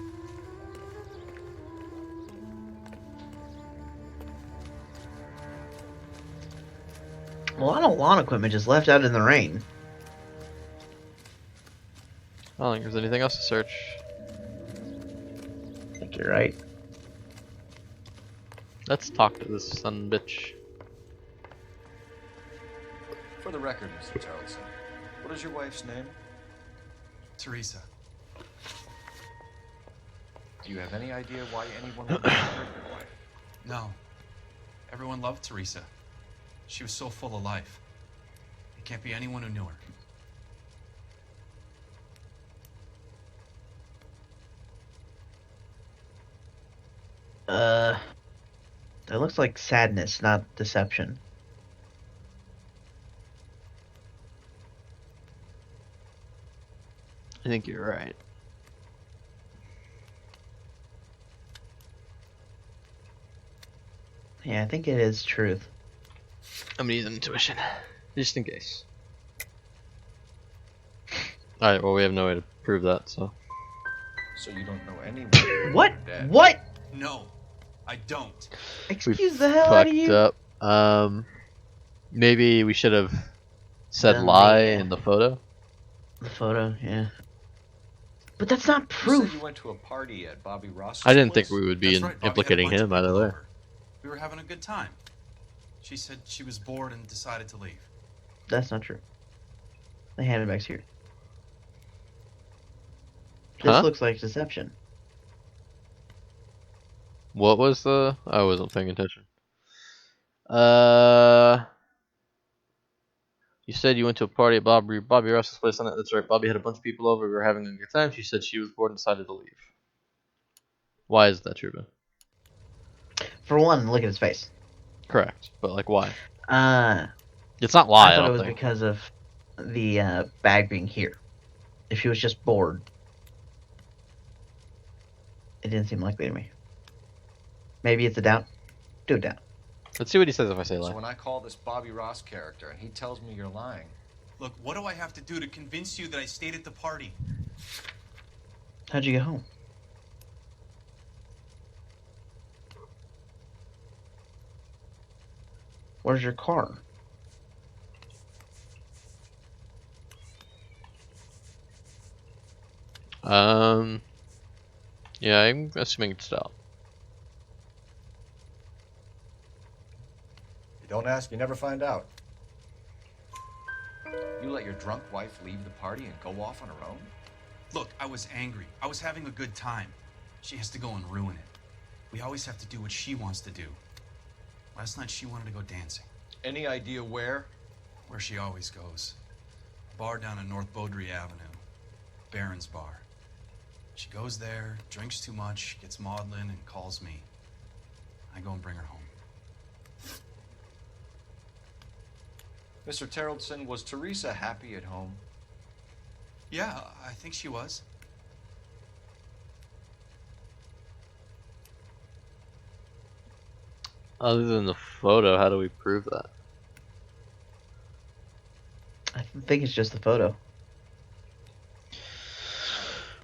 [SPEAKER 2] A lot of lawn equipment just left out in the rain.
[SPEAKER 1] I don't think there's anything else to search.
[SPEAKER 2] I think you're right.
[SPEAKER 1] Let's talk to this son bitch.
[SPEAKER 5] For the record, Mr. Tarleton, what is your wife's name?
[SPEAKER 15] Teresa.
[SPEAKER 5] Do you have any idea why anyone would murder your wife?
[SPEAKER 15] No. Everyone loved Teresa. She was so full of life. It can't be anyone who knew her.
[SPEAKER 2] That looks like sadness, not deception.
[SPEAKER 1] I think you're right.
[SPEAKER 2] Yeah, I think it is truth.
[SPEAKER 1] I'm gonna use intuition, just in case. Alright, well we have no way to prove that, so.
[SPEAKER 5] So you don't know anyone.
[SPEAKER 2] What?
[SPEAKER 5] Dead.
[SPEAKER 2] What?
[SPEAKER 15] No, I don't.
[SPEAKER 2] Excuse the hell out of
[SPEAKER 1] Fucked
[SPEAKER 2] you.
[SPEAKER 1] up. Maybe we should have said
[SPEAKER 2] Done
[SPEAKER 1] lie
[SPEAKER 2] the,
[SPEAKER 1] in the photo.
[SPEAKER 2] The photo, yeah. But that's not
[SPEAKER 5] You
[SPEAKER 2] proof.
[SPEAKER 5] said you went to a party at Bobby Ross's
[SPEAKER 1] I didn't
[SPEAKER 5] place?
[SPEAKER 1] think we would be
[SPEAKER 15] That's right, Bobby had a
[SPEAKER 1] implicating
[SPEAKER 15] bunch of
[SPEAKER 1] him either
[SPEAKER 15] people
[SPEAKER 1] way.
[SPEAKER 15] over. We were having a good time. She said she was bored and decided to leave.
[SPEAKER 2] That's not true. The handbag's here. This
[SPEAKER 1] Huh?
[SPEAKER 2] looks like deception.
[SPEAKER 1] What was the? I wasn't paying attention. You said you went to a party at Bobby Ross's place on it. That's right. Bobby had a bunch of people over. We were having a good time. She said she was bored and decided to leave. Why is that true, Ben?
[SPEAKER 2] For one, look at his face.
[SPEAKER 1] Correct, but like why?
[SPEAKER 2] Uh,
[SPEAKER 1] It's not lie.
[SPEAKER 2] I thought
[SPEAKER 1] I
[SPEAKER 2] it
[SPEAKER 1] don't
[SPEAKER 2] was
[SPEAKER 1] think.
[SPEAKER 2] because of the bag being here. If she was just bored, it didn't seem likely to me. Maybe it's a doubt. Do a doubt.
[SPEAKER 1] Let's see what he says if I say lie.
[SPEAKER 5] So when I call this Bobby Ross character and he tells me you're lying.
[SPEAKER 15] Look, what do I have to do to convince you that I stayed at the party?
[SPEAKER 2] How'd you get home? Where's your car?
[SPEAKER 1] Yeah, I'm assuming it's out.
[SPEAKER 5] You don't ask, you never find out. You let your drunk wife leave the party and go off on her own?
[SPEAKER 15] Look, I was angry. I was having a good time. She has to go and ruin it. We always have to do what she wants to do. Last night she wanted to go dancing.
[SPEAKER 5] Any idea where?
[SPEAKER 15] Where she always goes. A bar down on North Beaudry Avenue. Baron's Bar. She goes there, drinks too much, gets maudlin, and calls me. I go and bring her home.
[SPEAKER 5] Mr. Terrellson, was Teresa happy at home?
[SPEAKER 15] Yeah, I think she was.
[SPEAKER 1] Other than the photo, how do we prove that?
[SPEAKER 2] I think it's just the photo.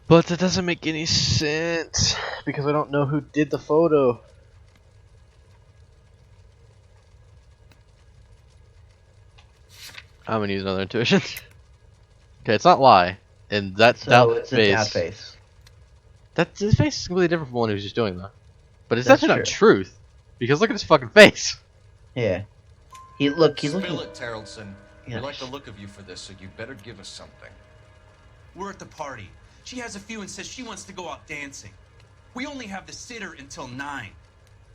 [SPEAKER 1] But that doesn't make any sense because I don't know who did the photo. I'm gonna use another intuition. Okay, it's not lie, and that
[SPEAKER 2] So
[SPEAKER 1] doubt
[SPEAKER 2] it's a
[SPEAKER 1] face.
[SPEAKER 2] doubt face.
[SPEAKER 1] That his face is completely different from the one he was just doing though. But it's
[SPEAKER 2] That's
[SPEAKER 1] actually not
[SPEAKER 2] true.
[SPEAKER 1] truth because look at his fucking face.
[SPEAKER 2] Yeah. He's looking.
[SPEAKER 5] Spill it, Terrellson.
[SPEAKER 2] Yeah.
[SPEAKER 5] We like the look of you for this, so you better give us something.
[SPEAKER 15] We're at the party. She has a few and says she wants to go out dancing. We only have the sitter until 9.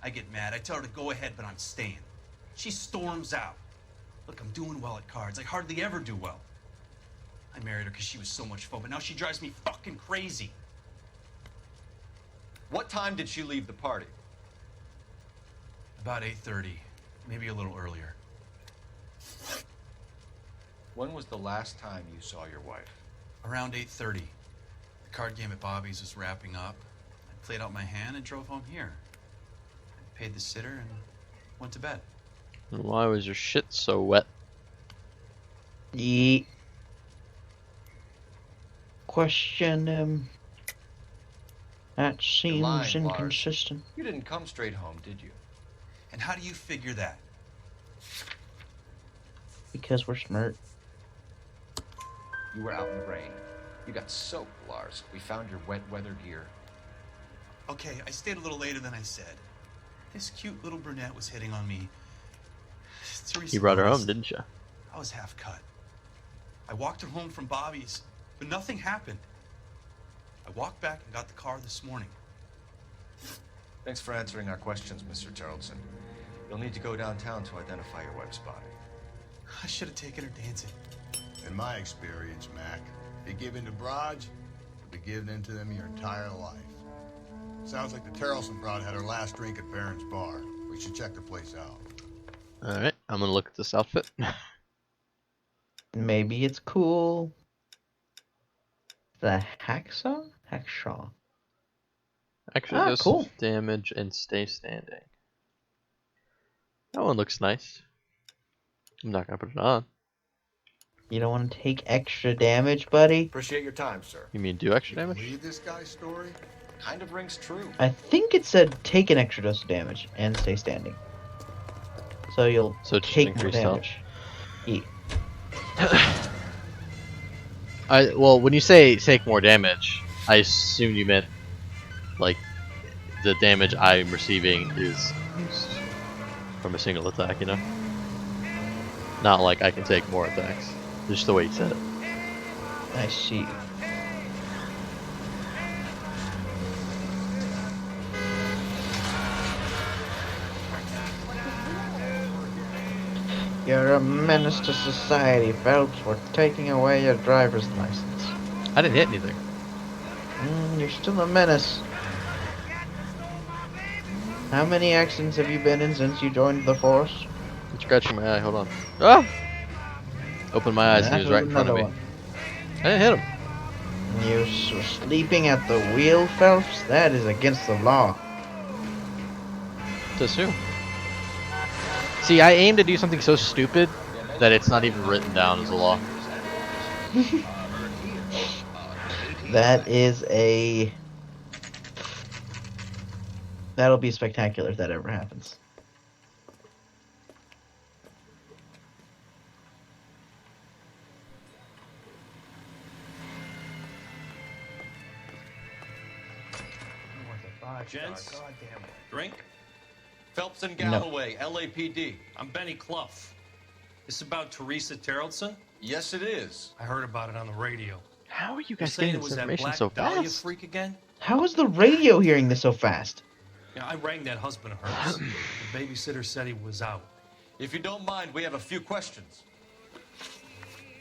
[SPEAKER 15] I get mad. I tell her to go ahead, but I'm staying. She storms out. Look, I'm doing well at cards. I hardly ever do well. I married her because she was so much fun, but now she drives me fucking crazy.
[SPEAKER 5] What time did she leave the party?
[SPEAKER 15] About 8:30, maybe a little earlier.
[SPEAKER 5] When was the last time you saw your wife?
[SPEAKER 15] Around 8:30. The card game at Bobby's was wrapping up. I played out my hand and drove home here. I paid the sitter and went to bed.
[SPEAKER 1] And why was your shit so wet?
[SPEAKER 2] Yeet. Question that
[SPEAKER 5] You're lying,
[SPEAKER 2] seems
[SPEAKER 5] Lars.
[SPEAKER 2] inconsistent.
[SPEAKER 5] You didn't come straight home, did you?
[SPEAKER 15] And how do you figure that?
[SPEAKER 2] Because we're smart.
[SPEAKER 5] You were out in the rain. You got soaked, Lars. We found your wet weather gear.
[SPEAKER 15] Okay, I stayed a little later than I said. This cute little brunette was hitting on me. Teresa
[SPEAKER 1] You brought her
[SPEAKER 15] was-
[SPEAKER 1] home, didn't you?
[SPEAKER 15] I was half cut. I walked her home from Bobby's, but nothing happened. I walked back and got the car this morning.
[SPEAKER 5] Thanks for answering our questions, Mr. Terrellson. You'll need to go downtown to identify your wife's body.
[SPEAKER 15] I should have taken her dancing.
[SPEAKER 7] In my experience, Mac, if you give in to broads, you'll be giving in to them your entire life. Sounds like the Terrellson broad had her last drink at Baron's Bar. We should check the place out.
[SPEAKER 1] Alright, I'm gonna look at this outfit.
[SPEAKER 2] Maybe it's cool. The hacksaw? Hackshaw.
[SPEAKER 1] Actually,
[SPEAKER 2] Ah,
[SPEAKER 1] does
[SPEAKER 2] cool.
[SPEAKER 1] damage and stay standing. That one looks nice. I'm not gonna put it on.
[SPEAKER 2] You don't want to take extra damage, buddy?
[SPEAKER 6] Appreciate your time, sir.
[SPEAKER 1] You mean do extra damage?
[SPEAKER 7] Believe this guy's story?
[SPEAKER 5] Kind of rings true.
[SPEAKER 2] I think it said take an extra dose of damage and stay standing. So you'll
[SPEAKER 1] So just
[SPEAKER 2] take more
[SPEAKER 1] increase health.
[SPEAKER 2] damage.
[SPEAKER 1] Well, when you say take more damage, I assume you meant like the damage I'm receiving is from a single attack, you know? Not like I can take more attacks. Just the way you said it.
[SPEAKER 2] I see. You're a menace to society, Phelps. We're taking away your driver's license.
[SPEAKER 1] I didn't hit anything.
[SPEAKER 2] You're still a menace. How many accidents have you been in since you joined the force?
[SPEAKER 1] I'm scratching my eye, hold on. Ah! Opened my eyes and he was right in front of me. I didn't hit him.
[SPEAKER 2] You're sleeping at the wheel, Phelps? That is against the law.
[SPEAKER 1] To assume. See, I aim to do something so stupid that it's not even written down as a law.
[SPEAKER 2] That is a... That'll be spectacular if that ever happens.
[SPEAKER 17] Gents, drink?
[SPEAKER 5] Phelps and Galloway, LAPD.
[SPEAKER 17] I'm Benny Clough. This is about Teresa Terrellson?
[SPEAKER 5] Yes, it is.
[SPEAKER 17] I heard about it on the radio.
[SPEAKER 1] How are you
[SPEAKER 17] You're
[SPEAKER 1] guys
[SPEAKER 17] saying
[SPEAKER 1] getting
[SPEAKER 17] it
[SPEAKER 1] this
[SPEAKER 17] was that
[SPEAKER 1] information
[SPEAKER 17] Black
[SPEAKER 1] so
[SPEAKER 17] Dahlia
[SPEAKER 1] fast?
[SPEAKER 17] freak again?
[SPEAKER 2] How is the radio hearing this so fast?
[SPEAKER 17] Yeah, I rang that husband of hers. The babysitter said he was out.
[SPEAKER 5] If you don't mind, we have a few questions.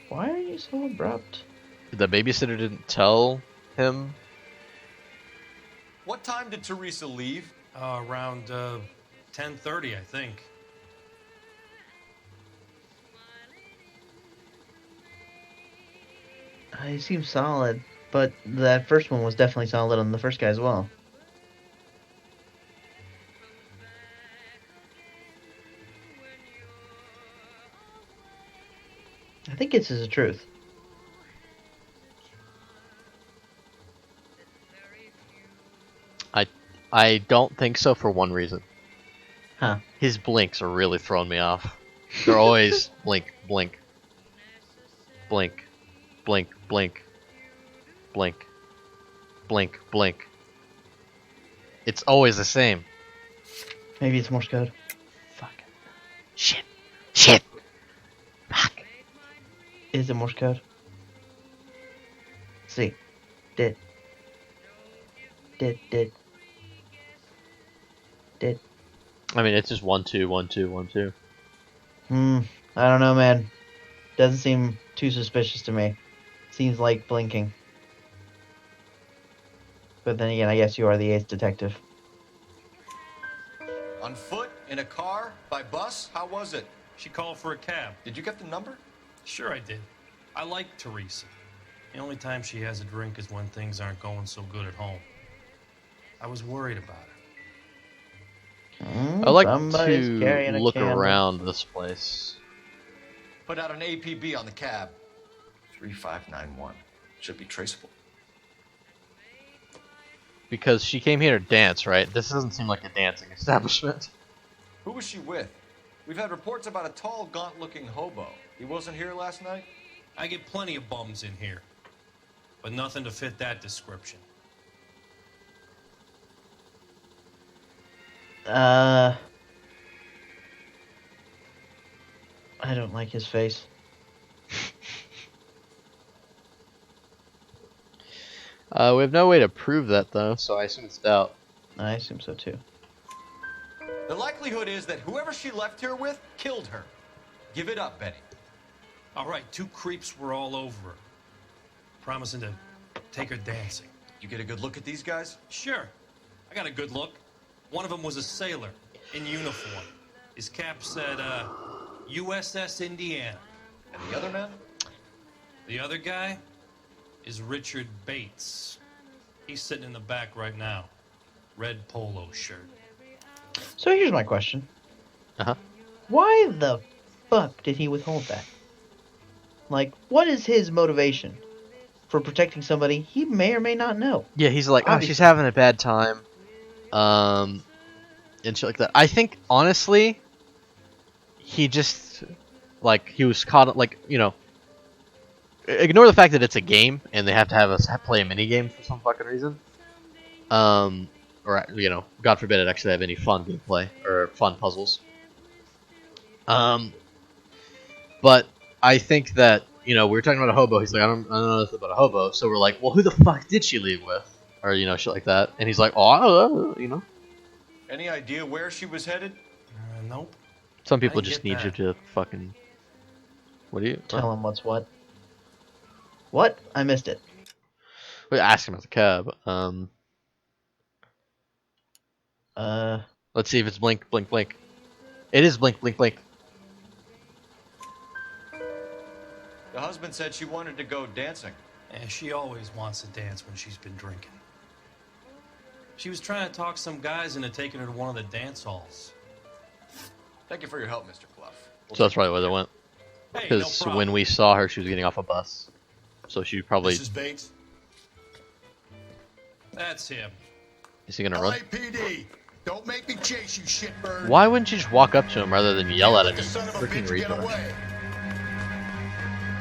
[SPEAKER 2] Why are you so abrupt?
[SPEAKER 1] The babysitter didn't tell him?
[SPEAKER 5] What time did Teresa leave?
[SPEAKER 17] Around 10:30, I think.
[SPEAKER 2] He seems solid, but that first one was definitely solid on the first guy as well. I think this is the truth.
[SPEAKER 1] I don't think so for one reason.
[SPEAKER 2] Huh.
[SPEAKER 1] His blinks are really throwing me off. They're always blink, blink, blink, blink, blink, blink, blink, blink. It's always the same.
[SPEAKER 2] Maybe it's Morse code.
[SPEAKER 1] Fuck. Shit. Shit. Fuck.
[SPEAKER 2] Is it Morse code? See. Did.
[SPEAKER 1] I mean, it's just 1 2 1 2 1 2.
[SPEAKER 2] I don't know, man. Doesn't seem too suspicious to me. Seems like blinking. But then again, I guess you are the eighth detective.
[SPEAKER 5] On foot? In a car? By bus? How was it?
[SPEAKER 17] She called for a cab.
[SPEAKER 5] Did you get the number?
[SPEAKER 17] Sure I did. I like Teresa. The only time she has a drink is when things aren't going so good at home. I was worried about her.
[SPEAKER 1] I like
[SPEAKER 2] Somebody's
[SPEAKER 1] to
[SPEAKER 2] carrying a
[SPEAKER 1] look
[SPEAKER 2] candle.
[SPEAKER 1] around this place.
[SPEAKER 5] Put out an APB on the cab. 3591. Should be traceable.
[SPEAKER 1] Because she came here to dance, right? This doesn't seem like a dancing establishment.
[SPEAKER 5] Who was she with? We've had reports about a tall, gaunt-looking hobo. He wasn't here last night?
[SPEAKER 17] I get plenty of bums in here, but nothing to fit that description.
[SPEAKER 2] I don't like his face.
[SPEAKER 1] We have no way to prove that, though, so I assume it's doubt.
[SPEAKER 2] I assume so, too.
[SPEAKER 5] The likelihood is that whoever she left here with killed her. Give it up, Benny.
[SPEAKER 17] All right, 2 creeps were all over her, promising to take her dancing.
[SPEAKER 5] You get a good look at these guys?
[SPEAKER 17] Sure. I got a good look. One of them was a sailor in uniform. His cap said, USS Indiana.
[SPEAKER 5] And the other man?
[SPEAKER 17] The other guy is Richard Bates. He's sitting in the back right now. Red polo shirt.
[SPEAKER 2] So here's my question.
[SPEAKER 1] Uh-huh.
[SPEAKER 2] Why the fuck did he withhold that? Like, what is his motivation for protecting somebody he may or may not know?
[SPEAKER 1] Yeah, he's like, oh, she's having a bad time, and shit like that. I think honestly, he just like he was caught like ignore the fact that it's a game and they have to have us play a mini game for some fucking reason. Or God forbid it actually have any fun gameplay or fun puzzles. But I think that we were talking about a hobo. He's like, I don't know nothing about a hobo. So we're like, well, who the fuck did she leave with? Or shit like that. And he's like, oh, I don't know.
[SPEAKER 5] Any idea where she was headed?
[SPEAKER 17] Nope.
[SPEAKER 1] Some people just need you to fucking. What do you
[SPEAKER 2] tell him what's what? What? I missed it.
[SPEAKER 1] We asked him at the cab. Let's see if it's blink, blink, blink. It is blink, blink, blink.
[SPEAKER 5] The husband said she wanted to go dancing.
[SPEAKER 17] Yeah, she always wants to dance when she's been drinking. She was trying to talk some guys into taking her to one of the dance halls.
[SPEAKER 5] Thank you for your help, Mr. Clough.
[SPEAKER 1] So that's probably where they went.
[SPEAKER 17] Hey,
[SPEAKER 1] Because
[SPEAKER 17] no
[SPEAKER 1] when we saw her, she was getting off a bus. So she probably.
[SPEAKER 14] Mrs. Bates?
[SPEAKER 17] That's him.
[SPEAKER 1] Is he gonna run?
[SPEAKER 14] LAPD! Don't make me chase you, shitbird!
[SPEAKER 1] Why wouldn't you just walk up to him rather than yell at him? You freaking retard.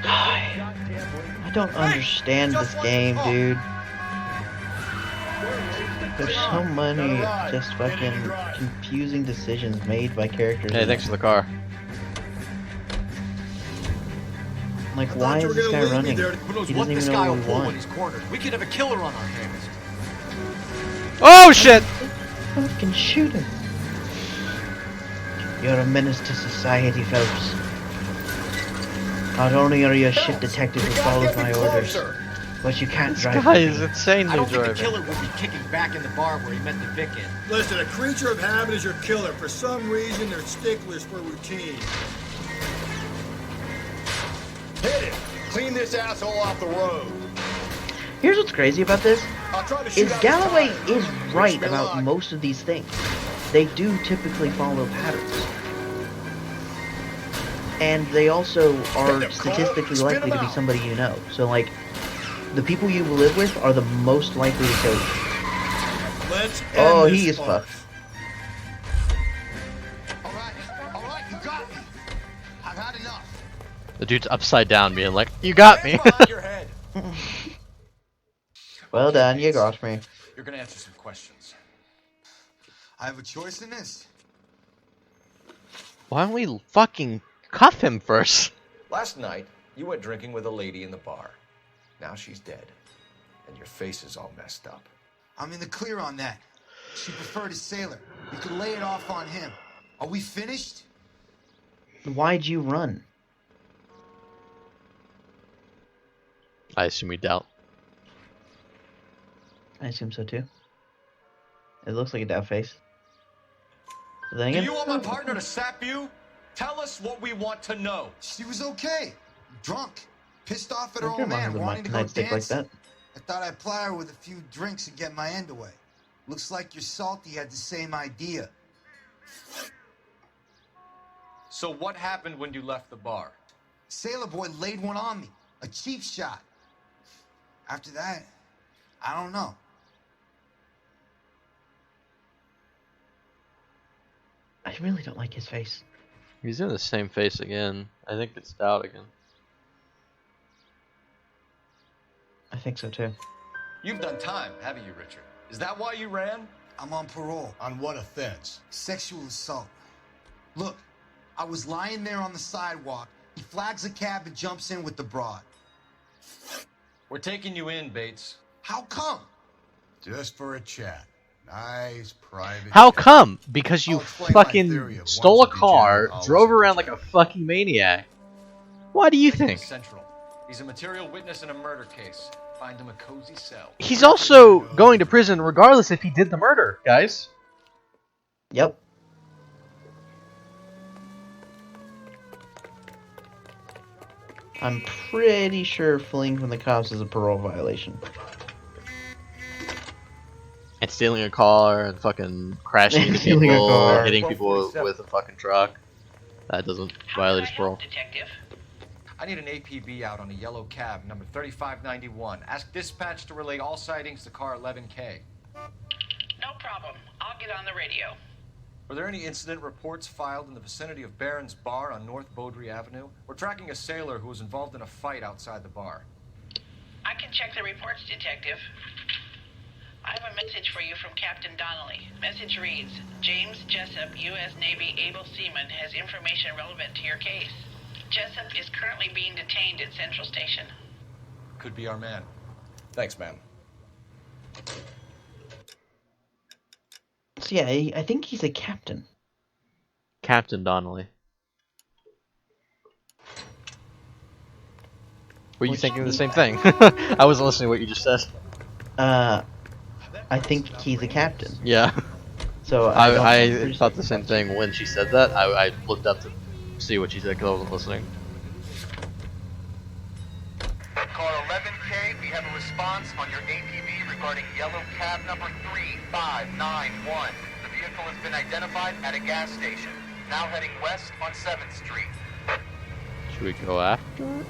[SPEAKER 2] I don't understand this game, dude. There's so many just fucking confusing decisions made by characters.
[SPEAKER 1] Hey, thanks for the car.
[SPEAKER 2] Like, why is this guy running? He doesn't even know what we want.
[SPEAKER 6] He's cornered. We could have a killer on our hands.
[SPEAKER 1] Oh shit!
[SPEAKER 2] Fucking shoot him. You're a menace to society, Phelps. Not only are you a shit detective who follows my orders, but you can't drive.
[SPEAKER 1] This guy is insanely
[SPEAKER 6] I don't think
[SPEAKER 1] driving.
[SPEAKER 6] the killer would be kicking back in the bar where he met the Vic in.
[SPEAKER 14] Listen, a creature of habit is your killer. For some reason, they're sticklers for routine. Hit it! Clean this asshole off the road.
[SPEAKER 2] Here's what's crazy about this. Is Galloway is right
[SPEAKER 14] me
[SPEAKER 2] about
[SPEAKER 14] luck.
[SPEAKER 2] most of these things. They do typically follow patterns. And they also are statistically likely to be somebody you know. So, like, the people you live with are the most likely to kill you.
[SPEAKER 14] Let's
[SPEAKER 2] Oh,
[SPEAKER 14] end
[SPEAKER 2] he
[SPEAKER 14] this
[SPEAKER 2] is fucked.
[SPEAKER 14] Alright, you got me. I've had enough.
[SPEAKER 1] The dude's upside down being like, you got me.
[SPEAKER 2] Well done, you got me.
[SPEAKER 5] You're gonna answer some questions.
[SPEAKER 7] I have a choice in this.
[SPEAKER 1] Why don't we fucking cuff him first?
[SPEAKER 5] Last night, you went drinking with a lady in the bar. Now she's dead. And your face is all messed up.
[SPEAKER 18] I'm in the clear on that. She preferred a sailor. You could lay it off on him. Are we finished?
[SPEAKER 2] Why'd you run?
[SPEAKER 1] I assume we doubt.
[SPEAKER 2] I assume so too. It looks like a doubt face. Then
[SPEAKER 5] Do
[SPEAKER 2] again,
[SPEAKER 5] you want my partner to sap you? Tell us what we want to know.
[SPEAKER 18] She was okay. Drunk. Pissed off at her
[SPEAKER 2] Your
[SPEAKER 18] old
[SPEAKER 2] mom
[SPEAKER 18] man,
[SPEAKER 2] has a
[SPEAKER 18] wanting to go
[SPEAKER 2] nightstick like
[SPEAKER 18] dancing.
[SPEAKER 2] that.
[SPEAKER 18] I thought I'd ply her with a few drinks and get my end away. Looks like your salty had the same idea.
[SPEAKER 5] So what happened when you left the bar?
[SPEAKER 18] Sailor boy laid one on me. A cheap shot. After that, I don't know.
[SPEAKER 2] I really don't like his face.
[SPEAKER 1] He's doing the same face again. I think it's doubt again.
[SPEAKER 2] I think so too.
[SPEAKER 5] You've done time, haven't you, Richard? Is that why you ran?
[SPEAKER 18] I'm on parole.
[SPEAKER 14] On what offense?
[SPEAKER 18] Sexual assault. Look, I was lying there on the sidewalk. He flags a cab and jumps in with the broad.
[SPEAKER 5] We're taking you in, Bates.
[SPEAKER 18] How come?
[SPEAKER 7] Just for a chat. Nice private.
[SPEAKER 1] How
[SPEAKER 7] chat.
[SPEAKER 1] come? Because you
[SPEAKER 7] I'll explain my theory
[SPEAKER 1] fucking
[SPEAKER 7] of
[SPEAKER 1] stole a
[SPEAKER 7] once a
[SPEAKER 1] car,
[SPEAKER 7] degenerate, always
[SPEAKER 1] drove
[SPEAKER 7] a
[SPEAKER 1] around like a fucking maniac. Why do you think?
[SPEAKER 5] Central. He's a material witness in a murder case. Find him a cozy cell.
[SPEAKER 1] He's also going to prison regardless if he did the murder, guys.
[SPEAKER 2] Yep. I'm pretty sure fleeing from the cops is a parole violation.
[SPEAKER 1] And stealing a car and fucking crashing into
[SPEAKER 2] Stealing a
[SPEAKER 1] people,
[SPEAKER 2] car.
[SPEAKER 1] hitting people with a fucking truck. That doesn't violate his parole.
[SPEAKER 12] Detective.
[SPEAKER 5] I need an APB out on a yellow cab, number 3591. Ask dispatch to relay all sightings to car 11K.
[SPEAKER 12] No problem. I'll get on the radio.
[SPEAKER 5] Were there any incident reports filed in the vicinity of Barron's Bar on North Beaudry Avenue? We're tracking a sailor who was involved in a fight outside the bar.
[SPEAKER 12] I can check the reports, Detective. I have a message for you from Captain Donnelly. Message reads, James Jessup, U.S. Navy able seaman, has information relevant to your case. Jessup is currently being detained at Central Station.
[SPEAKER 5] Could be our man. Thanks, ma'am.
[SPEAKER 2] So yeah, I think he's a captain.
[SPEAKER 1] Captain Donnelly. Were you thinking of the same thing? I wasn't listening to what you just said.
[SPEAKER 2] I think he's a captain.
[SPEAKER 1] Yeah.
[SPEAKER 2] So
[SPEAKER 1] I thought the same thing when she said that. I looked up to see what she said because I wasn't listening.
[SPEAKER 19] Car 11K, we have a response on your APB regarding yellow cab number 3591. The vehicle has been identified at a gas station. Now heading west on 7th Street.
[SPEAKER 1] Should we go after it?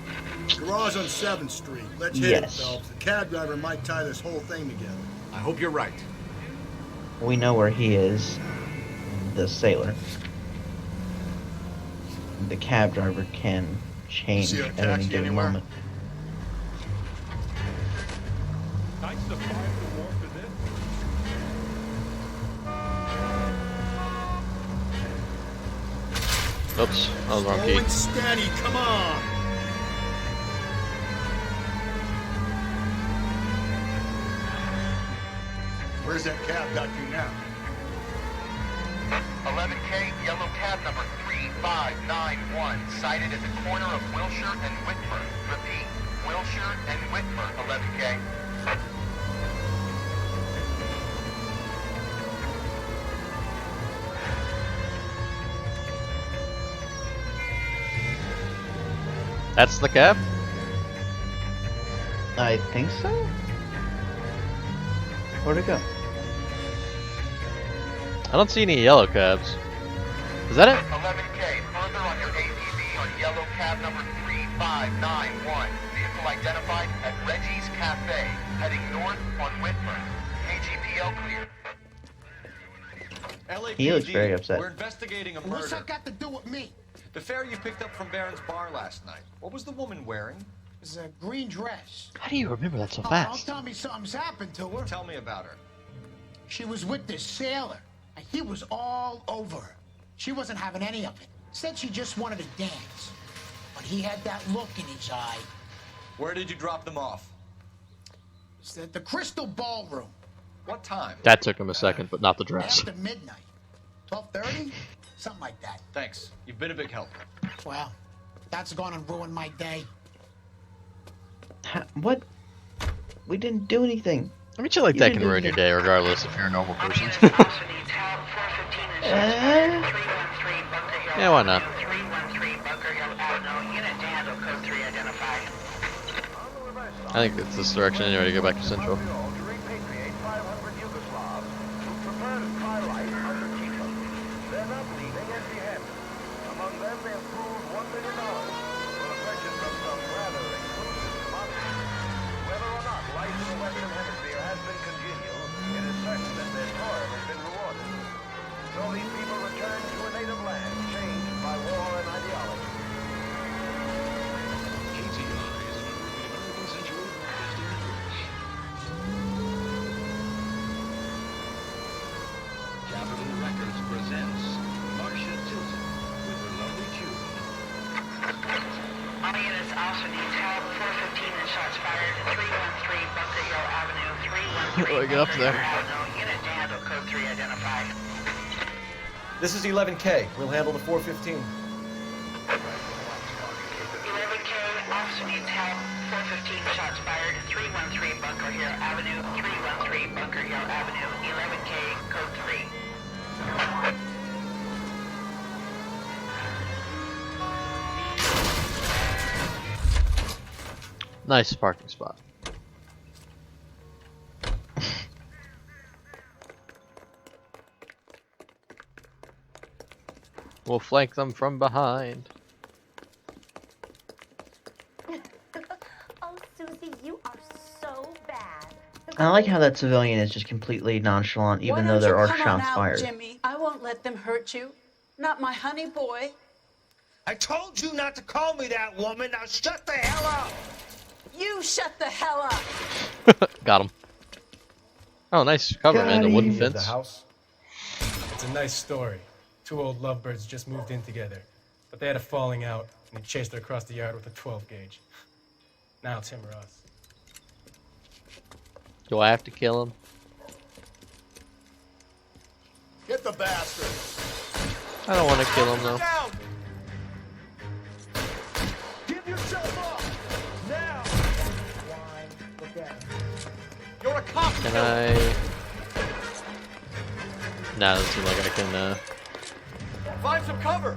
[SPEAKER 7] Garage on 7th Street. Let's hit it, Phelps. The cab driver might tie this whole thing together.
[SPEAKER 6] I hope you're right.
[SPEAKER 2] We know where he is, the sailor. The cab driver can change
[SPEAKER 7] See a
[SPEAKER 2] at any
[SPEAKER 7] taxi
[SPEAKER 2] given
[SPEAKER 7] anywhere?
[SPEAKER 2] moment.
[SPEAKER 1] Oops, that was the wrong
[SPEAKER 7] Slow
[SPEAKER 1] key.
[SPEAKER 7] and steady, come on! Where's that cab got to now?
[SPEAKER 19] 11K, yellow cab number 3591, sighted at the corner of Wilshire and Whitmer. Repeat, Wilshire and Whitmer, 11K.
[SPEAKER 1] That's the cab?
[SPEAKER 2] I think so. Where'd it go?
[SPEAKER 1] I don't see any yellow cabs. Is that it?
[SPEAKER 19] 11K, further on your APB on yellow cab number 3591. Vehicle identified at Reggie's Cafe, heading north on Whitmer. KGPL clear.
[SPEAKER 5] LAPD,
[SPEAKER 2] He looks very upset.
[SPEAKER 5] We're investigating a murder.
[SPEAKER 18] What's that got to do with me?
[SPEAKER 5] The fare you picked up from Barron's Bar last night. What was the woman wearing?
[SPEAKER 18] It was a green dress.
[SPEAKER 1] How do you remember that so
[SPEAKER 18] Don't
[SPEAKER 1] fast?
[SPEAKER 18] tell me something's happened to her.
[SPEAKER 5] Tell me about her.
[SPEAKER 18] She was with this sailor, and he was all over her. She wasn't having any of it. Said she just wanted to dance. But he had that look in his eye.
[SPEAKER 5] Where did you drop them off?
[SPEAKER 18] It's at the Crystal Ballroom.
[SPEAKER 5] What time?
[SPEAKER 1] That took him a second, but not the dress.
[SPEAKER 18] After midnight. 12:30? Something like that.
[SPEAKER 5] Thanks. You've been a big help.
[SPEAKER 18] Well, that's gone and ruined my day.
[SPEAKER 2] What? We didn't do anything.
[SPEAKER 1] I mean, shit like
[SPEAKER 2] You
[SPEAKER 1] that
[SPEAKER 2] didn't
[SPEAKER 1] can
[SPEAKER 2] do
[SPEAKER 1] ruin your
[SPEAKER 2] anything.
[SPEAKER 1] day, regardless if you're a normal person. Yeah, why not?
[SPEAKER 12] 313 Bunker Hill Avenue, unit to handle code 3 identified.
[SPEAKER 1] I think it's this direction anyway to go back to Central.
[SPEAKER 3] They're not leaving empty-handed. Among them, they have pooled $1 million for the purchase of some rather exclusive commodities. Whether or not life in the Western Hemisphere has been congenial, it is certain that their toil has been rewarded. So these people return to a native land changed by war and ideology.
[SPEAKER 20] Capitol Records presents Marcia Tilton with her lovely tune.
[SPEAKER 12] All units also need help. 415 and shots fired. 313 Bunker Hill Avenue. 313
[SPEAKER 1] Oh, get up
[SPEAKER 12] Bunker Hill
[SPEAKER 1] there.
[SPEAKER 12] Avenue. Unit to handle code 3 identified.
[SPEAKER 5] This is 11K. We'll handle the 415.
[SPEAKER 12] 11K, officer needs help. 415 shots fired. 313 Bunker Hill Avenue. 313 Bunker Hill Avenue. 11K, code 3.
[SPEAKER 1] Nice parking spot. We'll flank them from behind.
[SPEAKER 2] I like how that civilian is just completely nonchalant, even though
[SPEAKER 21] Why
[SPEAKER 2] there
[SPEAKER 21] don't you
[SPEAKER 2] are
[SPEAKER 21] come on
[SPEAKER 2] shots
[SPEAKER 21] out,
[SPEAKER 2] fired.
[SPEAKER 21] Jimmy? I won't let them hurt you. Not my honey boy.
[SPEAKER 14] I told you not to call me that, woman. Now shut the hell up.
[SPEAKER 21] You shut the hell up.
[SPEAKER 1] Got him. Oh, nice cover, man. The wooden
[SPEAKER 22] Of the
[SPEAKER 1] fence.
[SPEAKER 22] house. It's a nice story. Two old lovebirds just moved in together, but they had a falling out, and he chased her across the yard with a 12 gauge. Now it's him or us.
[SPEAKER 1] Do I have to kill him?
[SPEAKER 14] Get the bastard.
[SPEAKER 1] I don't want to kill him though.
[SPEAKER 14] Down. Give yourself up. Now. You're a cop.
[SPEAKER 1] Can I? Nah, doesn't seem like I can.
[SPEAKER 14] Find some cover.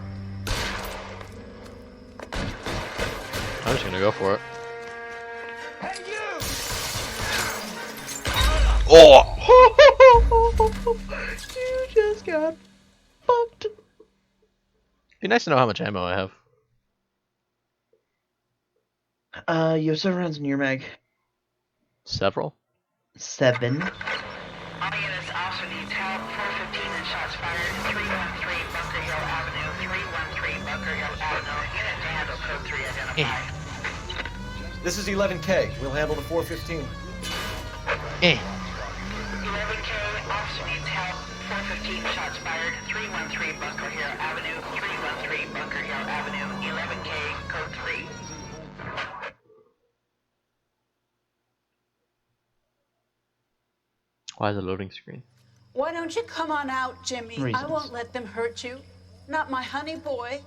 [SPEAKER 1] I'm just gonna go for it.
[SPEAKER 14] Hey, you.
[SPEAKER 1] Oh!
[SPEAKER 2] You just got fucked.
[SPEAKER 1] Be nice to know how much ammo I have.
[SPEAKER 2] You have 7 rounds in your mag.
[SPEAKER 1] Several.
[SPEAKER 2] 7.
[SPEAKER 12] All units also need help. 415 and shots fired. 313 Bunker Hill Avenue. 313 Bunker Hill Avenue. Unit to handle code 3 identified.
[SPEAKER 5] This is 11K. We'll handle the 415.
[SPEAKER 12] 11K also needs help. 415 shots fired. 313 Bunker Hill Avenue. 313 Bunker Hill Avenue. 11K code 3.
[SPEAKER 1] Why is it loading screen?
[SPEAKER 21] Why don't you come on out, Jimmy? I
[SPEAKER 2] Reasons.
[SPEAKER 21] won't let them hurt you. Not my honey boy.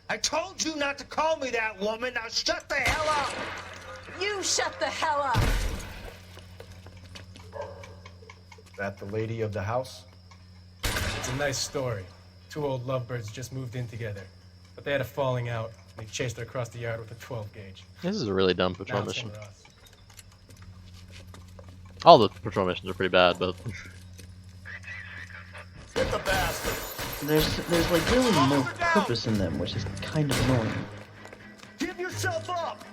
[SPEAKER 14] I told you not to call me that, woman. Now shut the hell up.
[SPEAKER 21] You shut the hell up.
[SPEAKER 22] That the lady of the house? It's a nice story. Two old lovebirds just moved in together, but they had a falling out, and he chased her across the yard with a 12 gauge.
[SPEAKER 1] This is a really dumb
[SPEAKER 22] Now
[SPEAKER 1] patrol
[SPEAKER 22] it's
[SPEAKER 1] mission.
[SPEAKER 22] him or us.
[SPEAKER 1] All the patrol missions are pretty bad, but
[SPEAKER 14] Get the bastard.
[SPEAKER 2] There's like really no purpose in them, which is kind of annoying.
[SPEAKER 14] Give yourself up.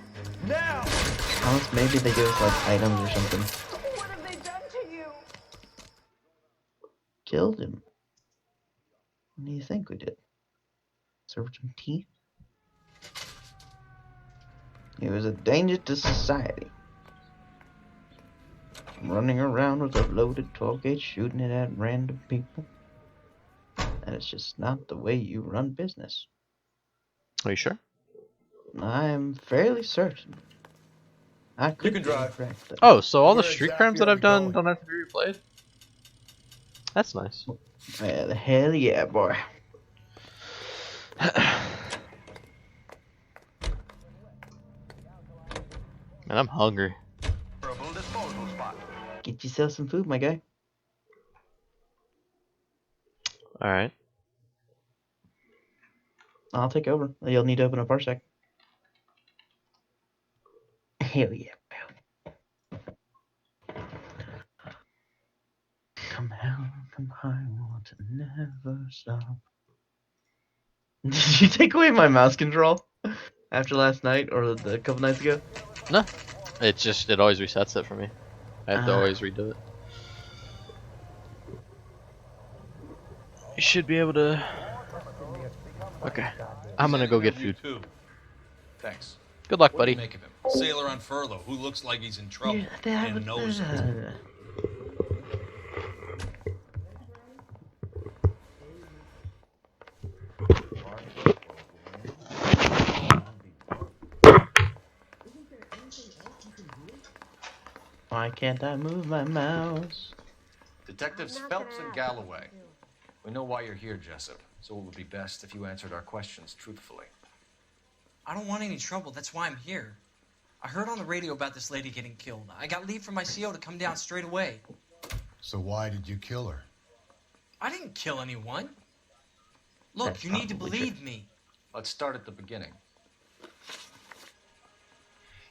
[SPEAKER 14] Now.
[SPEAKER 2] Unless maybe they give us like items or something.
[SPEAKER 21] What have they done to you?
[SPEAKER 2] Killed him. What do you think we did? Served him tea? He was a danger to society. Running around with a loaded 12 gauge, shooting it at random people. That is just not the way you run business.
[SPEAKER 1] are you sure?
[SPEAKER 2] I'm fairly certain. I could
[SPEAKER 5] can
[SPEAKER 2] be
[SPEAKER 5] drive.
[SPEAKER 2] incorrect, though.
[SPEAKER 1] Oh, so all the
[SPEAKER 14] Where
[SPEAKER 1] street
[SPEAKER 14] exactly
[SPEAKER 1] crimes that
[SPEAKER 14] are
[SPEAKER 1] I've
[SPEAKER 14] we
[SPEAKER 1] done
[SPEAKER 14] going?
[SPEAKER 1] don't have to be replayed? That's nice.
[SPEAKER 2] Yeah, the hell yeah, boy.
[SPEAKER 1] Man, I'm hungry.
[SPEAKER 3] Disposal spot.
[SPEAKER 2] Get yourself some food, my guy.
[SPEAKER 1] Alright.
[SPEAKER 2] I'll take over. You'll need to open a parsec. Hell yeah, pal. Come hell, come high, want to never stop. Did you take away my mouse control after last night or a couple nights ago?
[SPEAKER 1] No. It's just, it always resets it for me. I have to always redo it. You should be able to... Okay. I'm gonna go get food.
[SPEAKER 23] Too. Thanks.
[SPEAKER 1] Good luck,
[SPEAKER 23] What do
[SPEAKER 1] buddy.
[SPEAKER 23] you make of him? Sailor on furlough who looks like he's in trouble and knows it.
[SPEAKER 2] Why can't I move my mouse?
[SPEAKER 5] Detectives Phelps and Galloway. We know why you're here, Jessup, so it would be best if you answered our questions truthfully.
[SPEAKER 8] I don't want any trouble. That's why I'm here. I heard on the radio about this lady getting killed. I got leave from my CO to come down straight away.
[SPEAKER 7] So why did you kill her?
[SPEAKER 8] I didn't kill anyone. Look,
[SPEAKER 2] That's
[SPEAKER 8] you need to
[SPEAKER 2] probably
[SPEAKER 8] believe me.
[SPEAKER 5] Let's start at the beginning.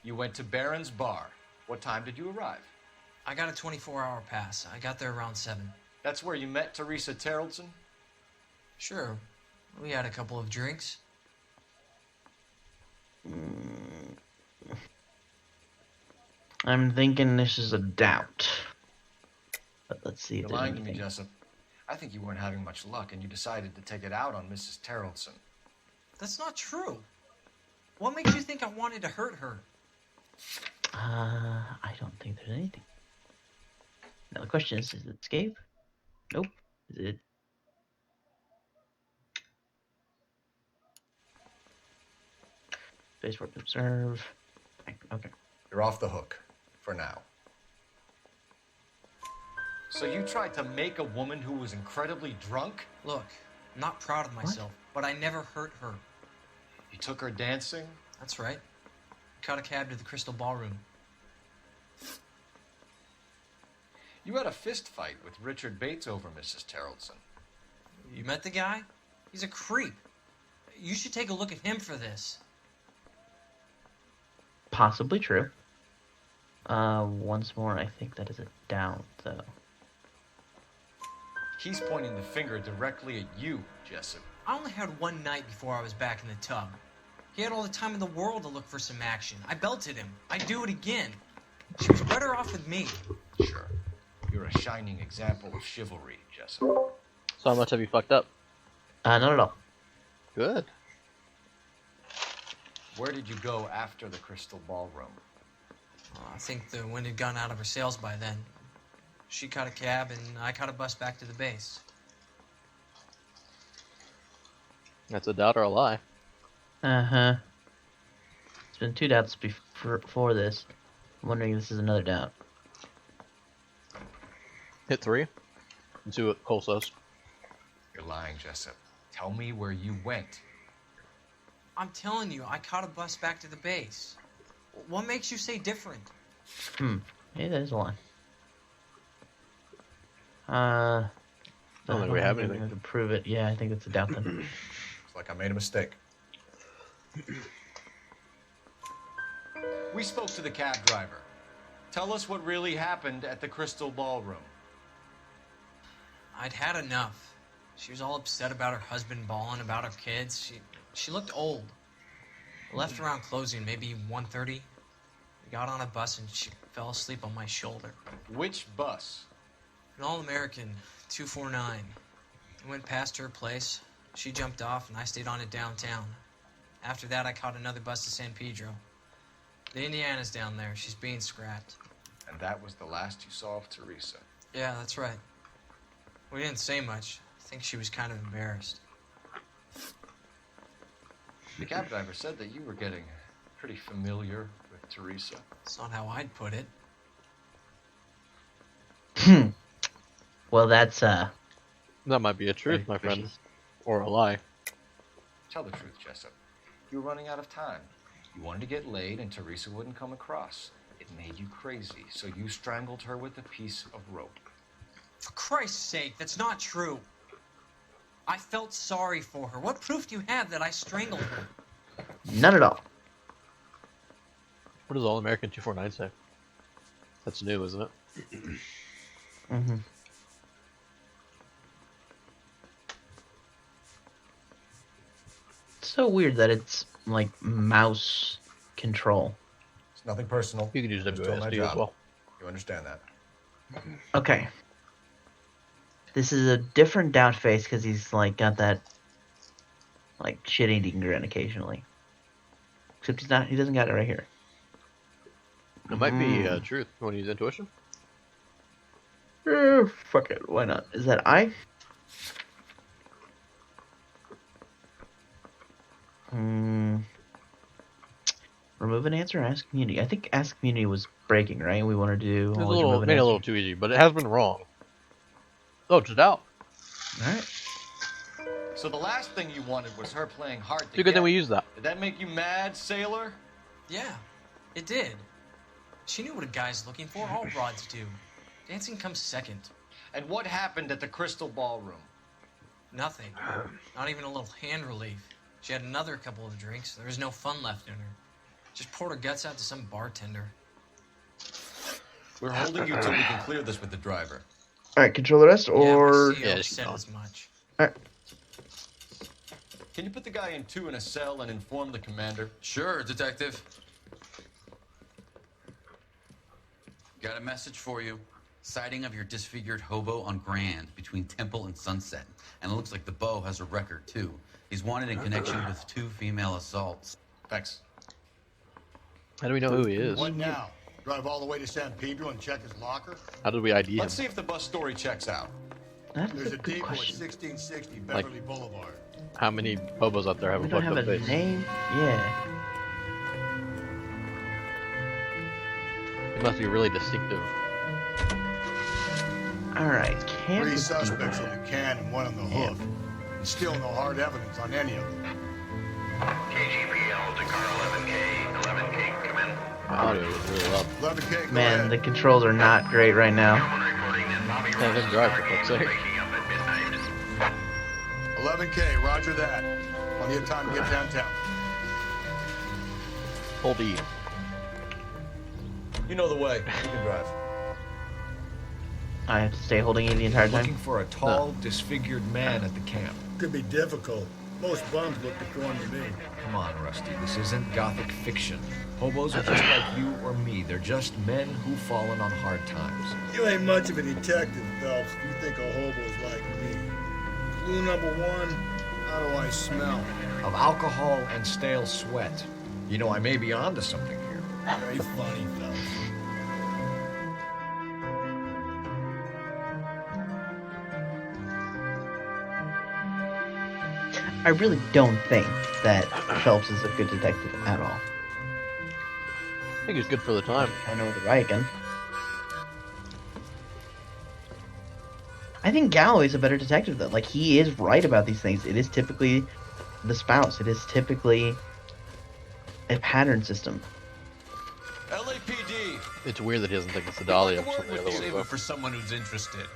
[SPEAKER 5] You went to Barron's Bar. What time did you arrive?
[SPEAKER 8] I got a 24-hour pass. I got there around 7.
[SPEAKER 5] That's where you met Teresa Terrellson?
[SPEAKER 8] Sure. We had a couple of drinks.
[SPEAKER 2] I'm thinking this is a doubt. But let's see if
[SPEAKER 5] You're
[SPEAKER 2] there's
[SPEAKER 5] lying to me,
[SPEAKER 2] anything.
[SPEAKER 5] Jessup. I think you weren't having much luck, and you decided to take it out on Mrs. Terrelson.
[SPEAKER 8] That's not true. What makes you think I wanted to hurt her?
[SPEAKER 2] I don't think there's anything. Now the question is it escape? Nope. Is it? Spacework observe. Okay.
[SPEAKER 5] You're off the hook. For now. So you tried to make a woman who was incredibly drunk?
[SPEAKER 8] Look, I'm not proud of myself, but I never hurt her.
[SPEAKER 5] You took her dancing?
[SPEAKER 8] That's right. Caught a cab to the Crystal Ballroom.
[SPEAKER 5] You had a fist fight with Richard Bates over Mrs. Terrelson.
[SPEAKER 8] You met the guy? He's a creep. You should take a look at him for this.
[SPEAKER 2] Possibly true. Once more, I think that is a doubt, though.
[SPEAKER 5] He's pointing the finger directly at you, Jessup.
[SPEAKER 8] I only had one night before I was back in the tub. He had all the time in the world to look for some action. I belted him. I'd do it again. She was better off with me.
[SPEAKER 5] Sure. You're a shining example of chivalry, Jessup.
[SPEAKER 1] So how much have you fucked up?
[SPEAKER 2] Not at all.
[SPEAKER 1] Good.
[SPEAKER 5] Where did you go after the Crystal Ballroom?
[SPEAKER 8] I think the wind had gone out of her sails by then. She caught a cab, and I caught a bus back to the base.
[SPEAKER 1] That's a doubt or a lie.
[SPEAKER 2] Uh-huh. It's been 2 doubts before this. I'm wondering if this is another doubt.
[SPEAKER 1] Hit 3. And see what Cole says.
[SPEAKER 5] You're lying, Jessup. Tell me where you went.
[SPEAKER 8] I'm telling you, I caught a bus back to the base. What makes you say different?
[SPEAKER 2] Maybe that is a lie.
[SPEAKER 1] I don't think we have anything
[SPEAKER 2] to prove it. Yeah, I think that's a doubt then.
[SPEAKER 5] Looks like I made a mistake. We spoke to the cab driver. Tell us what really happened at the Crystal Ballroom.
[SPEAKER 8] I'd had enough. She was all upset about her husband bawling about her kids. She looked old. Left around closing, maybe 1:30. We got on a bus and she fell asleep on my shoulder.
[SPEAKER 5] Which bus?
[SPEAKER 8] An All-American, 249. I went past her place. She jumped off and I stayed on it downtown. After that, I caught another bus to San Pedro. The Indiana's down there. She's being scrapped.
[SPEAKER 5] And that was the last you saw of Teresa.
[SPEAKER 8] Yeah, that's right. We didn't say much. I think she was kind of embarrassed.
[SPEAKER 5] The cab driver said that you were getting pretty familiar with Teresa.
[SPEAKER 8] That's not how I'd put it.
[SPEAKER 2] Well, that's,
[SPEAKER 1] That might be a truth, my friend. Or a lie.
[SPEAKER 5] Tell the truth, Jessup. You were running out of time. You wanted to get laid and Teresa wouldn't come across. It made you crazy, so you strangled her with a piece of rope.
[SPEAKER 8] For Christ's sake, that's not true. I felt sorry for her. What proof do you have that I strangled her?
[SPEAKER 2] none at all.
[SPEAKER 1] What does All-American 249 say? That's new, isn't it?
[SPEAKER 2] Mm-hmm. It's so weird that it's like mouse control.
[SPEAKER 5] It's nothing personal.
[SPEAKER 1] You can use
[SPEAKER 5] Just doing my
[SPEAKER 1] WASD
[SPEAKER 5] job.
[SPEAKER 1] as well.
[SPEAKER 5] You understand that?
[SPEAKER 2] Okay. This is a different doubt face because he's like got that like shit-eating grin occasionally. Except he's not. He doesn't got it right here.
[SPEAKER 1] It might be truth. You want to use intuition?
[SPEAKER 2] Fuck it. Why not? Is that I? Remove an answer. Ask community. I think ask community was breaking, right? We wanted to do.
[SPEAKER 1] It was made it a little too easy, but it has been wrong. Oh, it's a doubt.
[SPEAKER 2] All right.
[SPEAKER 5] So the last thing you wanted was her playing hard to
[SPEAKER 1] It's a good thing we used that.
[SPEAKER 5] Did that make you mad, sailor?
[SPEAKER 8] Yeah, it did. She knew what a guy's looking for. All broads do. Dancing comes second.
[SPEAKER 5] And what happened at the Crystal Ballroom?
[SPEAKER 8] Nothing. Not even a little hand relief. She had another couple of drinks. There was no fun left in her. Just poured her guts out to some bartender.
[SPEAKER 5] We're holding you till we can clear this with the driver.
[SPEAKER 2] All right, control the rest, or
[SPEAKER 8] Yeah, my CEO said as much.
[SPEAKER 2] All right.
[SPEAKER 5] Can you put the guy in 2 in a cell and inform the commander?
[SPEAKER 4] Sure, detective. Got a message for you. Sighting of your disfigured hobo on Grand between Temple and Sunset. And it looks like the Beau has a record, too. He's wanted in connection with 2 female assaults.
[SPEAKER 5] Thanks.
[SPEAKER 1] How do we know who he is?
[SPEAKER 7] What now? Drive all the way to San Pedro and check his locker?
[SPEAKER 1] How did we ID him?
[SPEAKER 5] Let's see if the bus story checks out.
[SPEAKER 7] There's a depot at 1660 Beverly Boulevard.
[SPEAKER 1] How many hobos out there have
[SPEAKER 2] We
[SPEAKER 1] a
[SPEAKER 2] don't
[SPEAKER 1] fucked
[SPEAKER 2] have
[SPEAKER 1] up
[SPEAKER 2] a
[SPEAKER 1] face?
[SPEAKER 2] name? Yeah.
[SPEAKER 1] It must be really distinctive.
[SPEAKER 2] Alright,
[SPEAKER 7] 3 suspects in the can and 1 on the hoof. And still no hard evidence on any of them.
[SPEAKER 3] KGPL to car 11K. 11K, come in.
[SPEAKER 1] My audio is really loud.
[SPEAKER 7] 11K, go
[SPEAKER 2] Man,
[SPEAKER 7] ahead.
[SPEAKER 2] the controls are not great right now.
[SPEAKER 1] Have him drive for fuck's sake.
[SPEAKER 7] 11K, roger that. Plenty of time to get downtown.
[SPEAKER 1] Hold E.
[SPEAKER 5] You know the way. You can drive.
[SPEAKER 2] I have to stay holding it the entire time.
[SPEAKER 5] Looking for a tall, disfigured man at the camp.
[SPEAKER 14] Could be difficult. Most bums look deformed to me.
[SPEAKER 5] Come on, Rusty. This isn't gothic fiction. Hobos are just like you or me. They're just men who've fallen on hard times.
[SPEAKER 14] You ain't much of a detective, Phelps. You think a hobo's like me. Clue number 1, how do I smell?
[SPEAKER 5] Of alcohol and stale sweat. You know, I may be onto something here.
[SPEAKER 14] Very funny, Phelps.
[SPEAKER 2] I really don't think that Phelps is a good detective at all.
[SPEAKER 1] I think he's good for the time.
[SPEAKER 2] I know the Riken. I think Galloway's a better detective though. Like, he is right about these things. It is typically the spouse. It is typically a pattern system.
[SPEAKER 23] LAPD.
[SPEAKER 1] It's weird that he doesn't think it's the Dahlia or
[SPEAKER 23] Work
[SPEAKER 1] something.
[SPEAKER 23] with
[SPEAKER 1] The
[SPEAKER 23] you.
[SPEAKER 1] other
[SPEAKER 23] Save
[SPEAKER 1] way.
[SPEAKER 23] it for someone who's interested.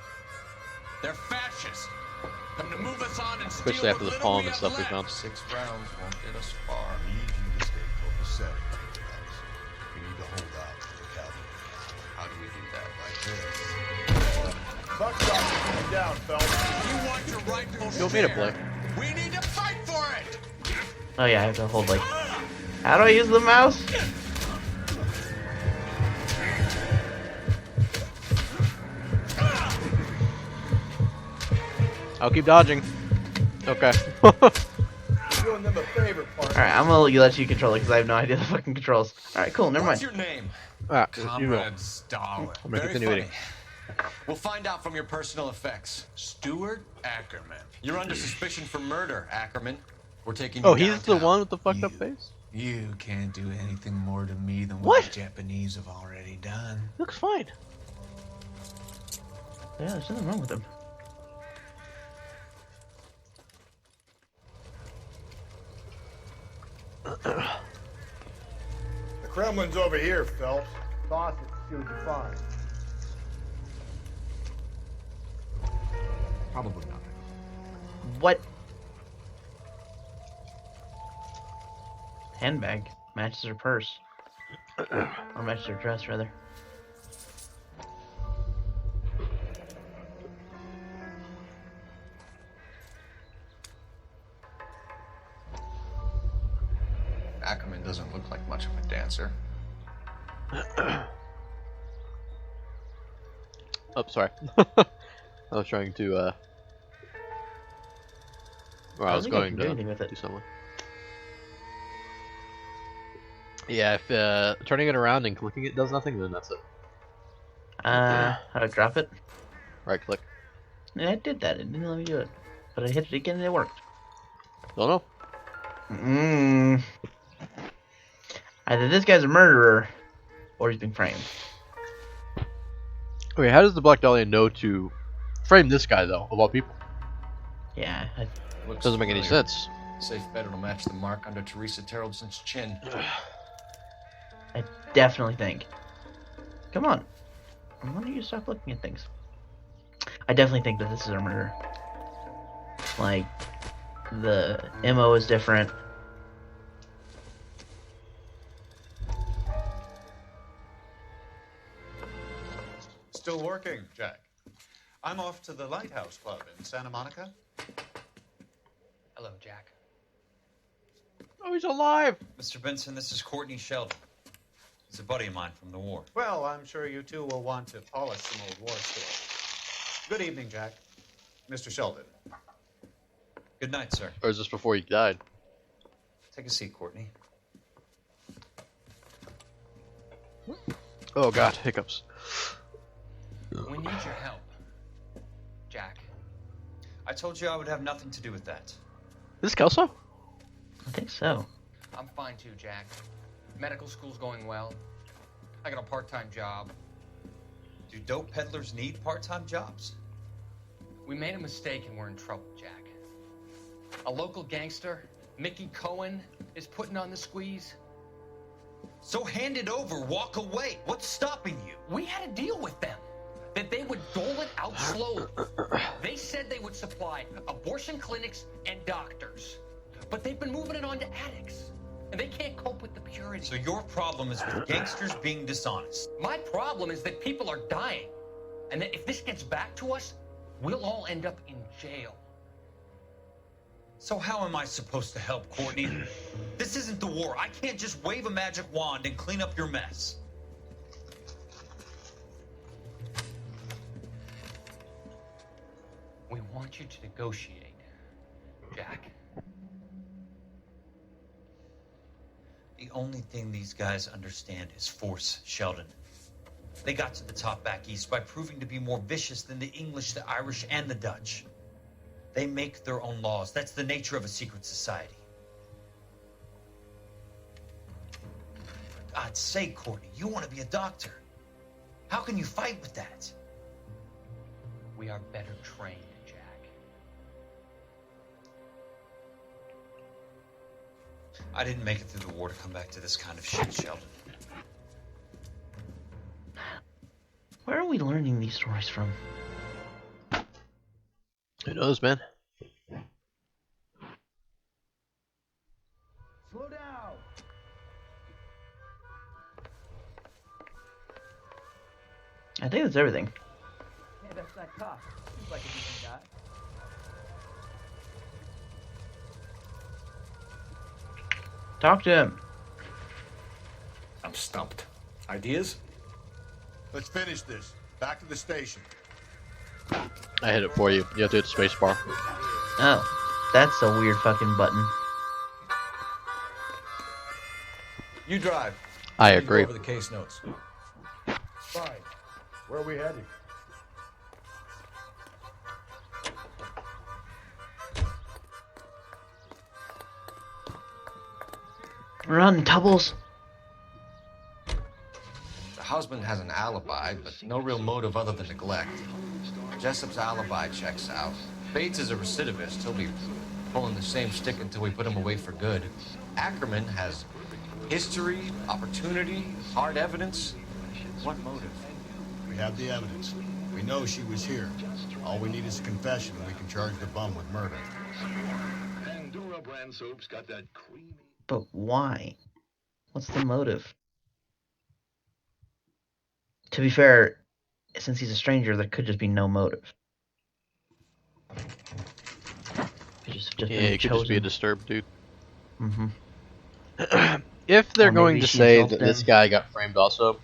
[SPEAKER 23] They're fascists. Come to move us on and steal
[SPEAKER 1] Especially after
[SPEAKER 23] what
[SPEAKER 1] the
[SPEAKER 23] little
[SPEAKER 1] poem
[SPEAKER 23] we
[SPEAKER 1] and
[SPEAKER 23] have
[SPEAKER 1] stuff we
[SPEAKER 23] left.
[SPEAKER 1] found.
[SPEAKER 5] 6 rounds won't get us far.
[SPEAKER 7] I need you to stay copacetic, Phelps. You need to hold out for the cavalry.
[SPEAKER 5] How do we do that?
[SPEAKER 7] Like this. Buckshot coming down, Phelps.
[SPEAKER 23] You want your rightful
[SPEAKER 1] You want me to play?
[SPEAKER 23] share. We need to fight for it.
[SPEAKER 2] Oh yeah, I have to hold like... How do I use the mouse?
[SPEAKER 1] I'll keep dodging. Okay.
[SPEAKER 7] Doing them a favor, partner.
[SPEAKER 2] Alright, I'm gonna let you control it because I have no idea the fucking controls. Alright, cool, never
[SPEAKER 23] What's
[SPEAKER 2] mind.
[SPEAKER 23] your name?
[SPEAKER 5] Comrade Stalin.
[SPEAKER 1] I'm gonna
[SPEAKER 5] Very
[SPEAKER 1] continue
[SPEAKER 5] funny.
[SPEAKER 1] eating.
[SPEAKER 5] We'll find out from your personal effects.
[SPEAKER 23] Stuart Ackerman.
[SPEAKER 5] You're under suspicion for murder, Ackerman. We're taking
[SPEAKER 1] Oh,
[SPEAKER 5] you
[SPEAKER 1] he's the
[SPEAKER 5] downtown.
[SPEAKER 1] one with the fucked up face?
[SPEAKER 23] You can't do anything more to me than
[SPEAKER 1] What?
[SPEAKER 23] the Japanese have already done.
[SPEAKER 1] Looks fine.
[SPEAKER 2] Yeah, there's nothing wrong with him.
[SPEAKER 7] The Kremlin's over here, Phelps. Toss it, see what you find.
[SPEAKER 5] Probably nothing.
[SPEAKER 2] What? Handbag. Matches her purse. Or matches her dress, rather.
[SPEAKER 5] Ackerman doesn't look like much of a dancer.
[SPEAKER 1] Oh, sorry. I was trying to, or I was
[SPEAKER 2] think I
[SPEAKER 1] going
[SPEAKER 2] can do
[SPEAKER 1] to
[SPEAKER 2] anything with it.
[SPEAKER 1] do something. Yeah, if turning it around and clicking it does nothing, then that's it.
[SPEAKER 2] How to drop it?
[SPEAKER 1] Right click.
[SPEAKER 2] Yeah, I did that. It didn't let me do it. But I hit it again and it worked.
[SPEAKER 1] Don't know.
[SPEAKER 2] Either this guy's a murderer, or he's been framed.
[SPEAKER 1] Okay, how does the Black Dahlia know to frame this guy, though, of all people?
[SPEAKER 2] Yeah.
[SPEAKER 5] Looks
[SPEAKER 1] Doesn't make any
[SPEAKER 5] familiar.
[SPEAKER 1] sense.
[SPEAKER 5] Safe bet it'll match the mark under Teresa Terrelson's chin.
[SPEAKER 2] I definitely think. Come on. Why don't you stop looking at things? I definitely think that this is a murder. Like, the MO is different.
[SPEAKER 9] Still working, Jack. I'm off to the Lighthouse Club in Santa Monica.
[SPEAKER 11] Hello, Jack.
[SPEAKER 1] Oh, he's alive!
[SPEAKER 11] Mr. Benson, this is Courtney Sheldon.
[SPEAKER 4] He's a buddy of mine from the war.
[SPEAKER 9] Well, I'm sure you two will want to polish some old war stories. Good evening, Jack. Mr. Sheldon.
[SPEAKER 4] Good night, sir.
[SPEAKER 1] Or is this before he died?
[SPEAKER 4] Take a seat, Courtney.
[SPEAKER 1] Oh god, hiccups.
[SPEAKER 11] We need your help, Jack.
[SPEAKER 4] I told you I would have nothing to do with that.
[SPEAKER 1] Is this Kelso?
[SPEAKER 2] I think so.
[SPEAKER 11] I'm fine too, Jack. Medical school's going well. I got a part-time job.
[SPEAKER 4] Do dope peddlers need part-time jobs?
[SPEAKER 11] We made a mistake and we're in trouble, Jack. A local gangster, Mickey Cohen, is putting on the squeeze.
[SPEAKER 4] So hand it over, walk away. What's stopping you?
[SPEAKER 11] We had a deal with them that they would dole it out slowly. They said they would supply abortion clinics and doctors, but they've been moving it on to addicts, and they can't cope with the purity.
[SPEAKER 4] So your problem is with gangsters being dishonest.
[SPEAKER 11] My problem is that people are dying, and that if this gets back to us, we'll all end up in jail.
[SPEAKER 4] So how am I supposed to help, Courtney? This isn't the war. I can't just wave a magic wand and clean up your mess.
[SPEAKER 11] We want you to negotiate, Jack.
[SPEAKER 4] The only thing these guys understand is force, Sheldon. They got to the top back east by proving to be more vicious than the English, the Irish, and the Dutch. They make their own laws. That's the nature of a secret society. For God's sake, Courtney, you want to be a doctor. How can you fight with that?
[SPEAKER 11] We are better trained, Jack.
[SPEAKER 4] I didn't make it through the war to come back to this kind of shit, Sheldon.
[SPEAKER 2] Where are we learning these stories from?
[SPEAKER 1] Who knows, man?
[SPEAKER 14] Slow down.
[SPEAKER 2] I think that's everything.
[SPEAKER 10] Hey, that's that cop. Seems like a decent guy.
[SPEAKER 2] Talk to him.
[SPEAKER 5] I'm stumped. Ideas?
[SPEAKER 7] Let's finish this. Back to the station.
[SPEAKER 1] I hit it for you. You have to hit the space bar.
[SPEAKER 2] Oh, that's a weird fucking button.
[SPEAKER 5] You drive.
[SPEAKER 1] I
[SPEAKER 5] You
[SPEAKER 1] agree.
[SPEAKER 5] Go over the case notes.
[SPEAKER 14] Fine. Where are we headed?
[SPEAKER 2] Run, Tubbles.
[SPEAKER 5] The husband has an alibi, but no real motive other than neglect. Jessup's alibi checks out. Bates is a recidivist. He'll be pulling the same stick until we put him away for good. Ackerman has history, opportunity, hard evidence. What motive?
[SPEAKER 7] We have the evidence. We know she was here. All we need is a confession, and we can charge the bum with murder.
[SPEAKER 20] Pandora brand soap's got that creamy.
[SPEAKER 2] But why? What's the motive? To be fair, since he's a stranger, there could just be no motive.
[SPEAKER 1] Yeah, he could just be a disturbed dude.
[SPEAKER 2] Mm-hmm.
[SPEAKER 1] If they're
[SPEAKER 2] Or
[SPEAKER 1] going
[SPEAKER 2] maybe
[SPEAKER 1] to
[SPEAKER 2] she
[SPEAKER 1] say
[SPEAKER 2] helped
[SPEAKER 1] that this
[SPEAKER 2] him.
[SPEAKER 1] guy got framed also,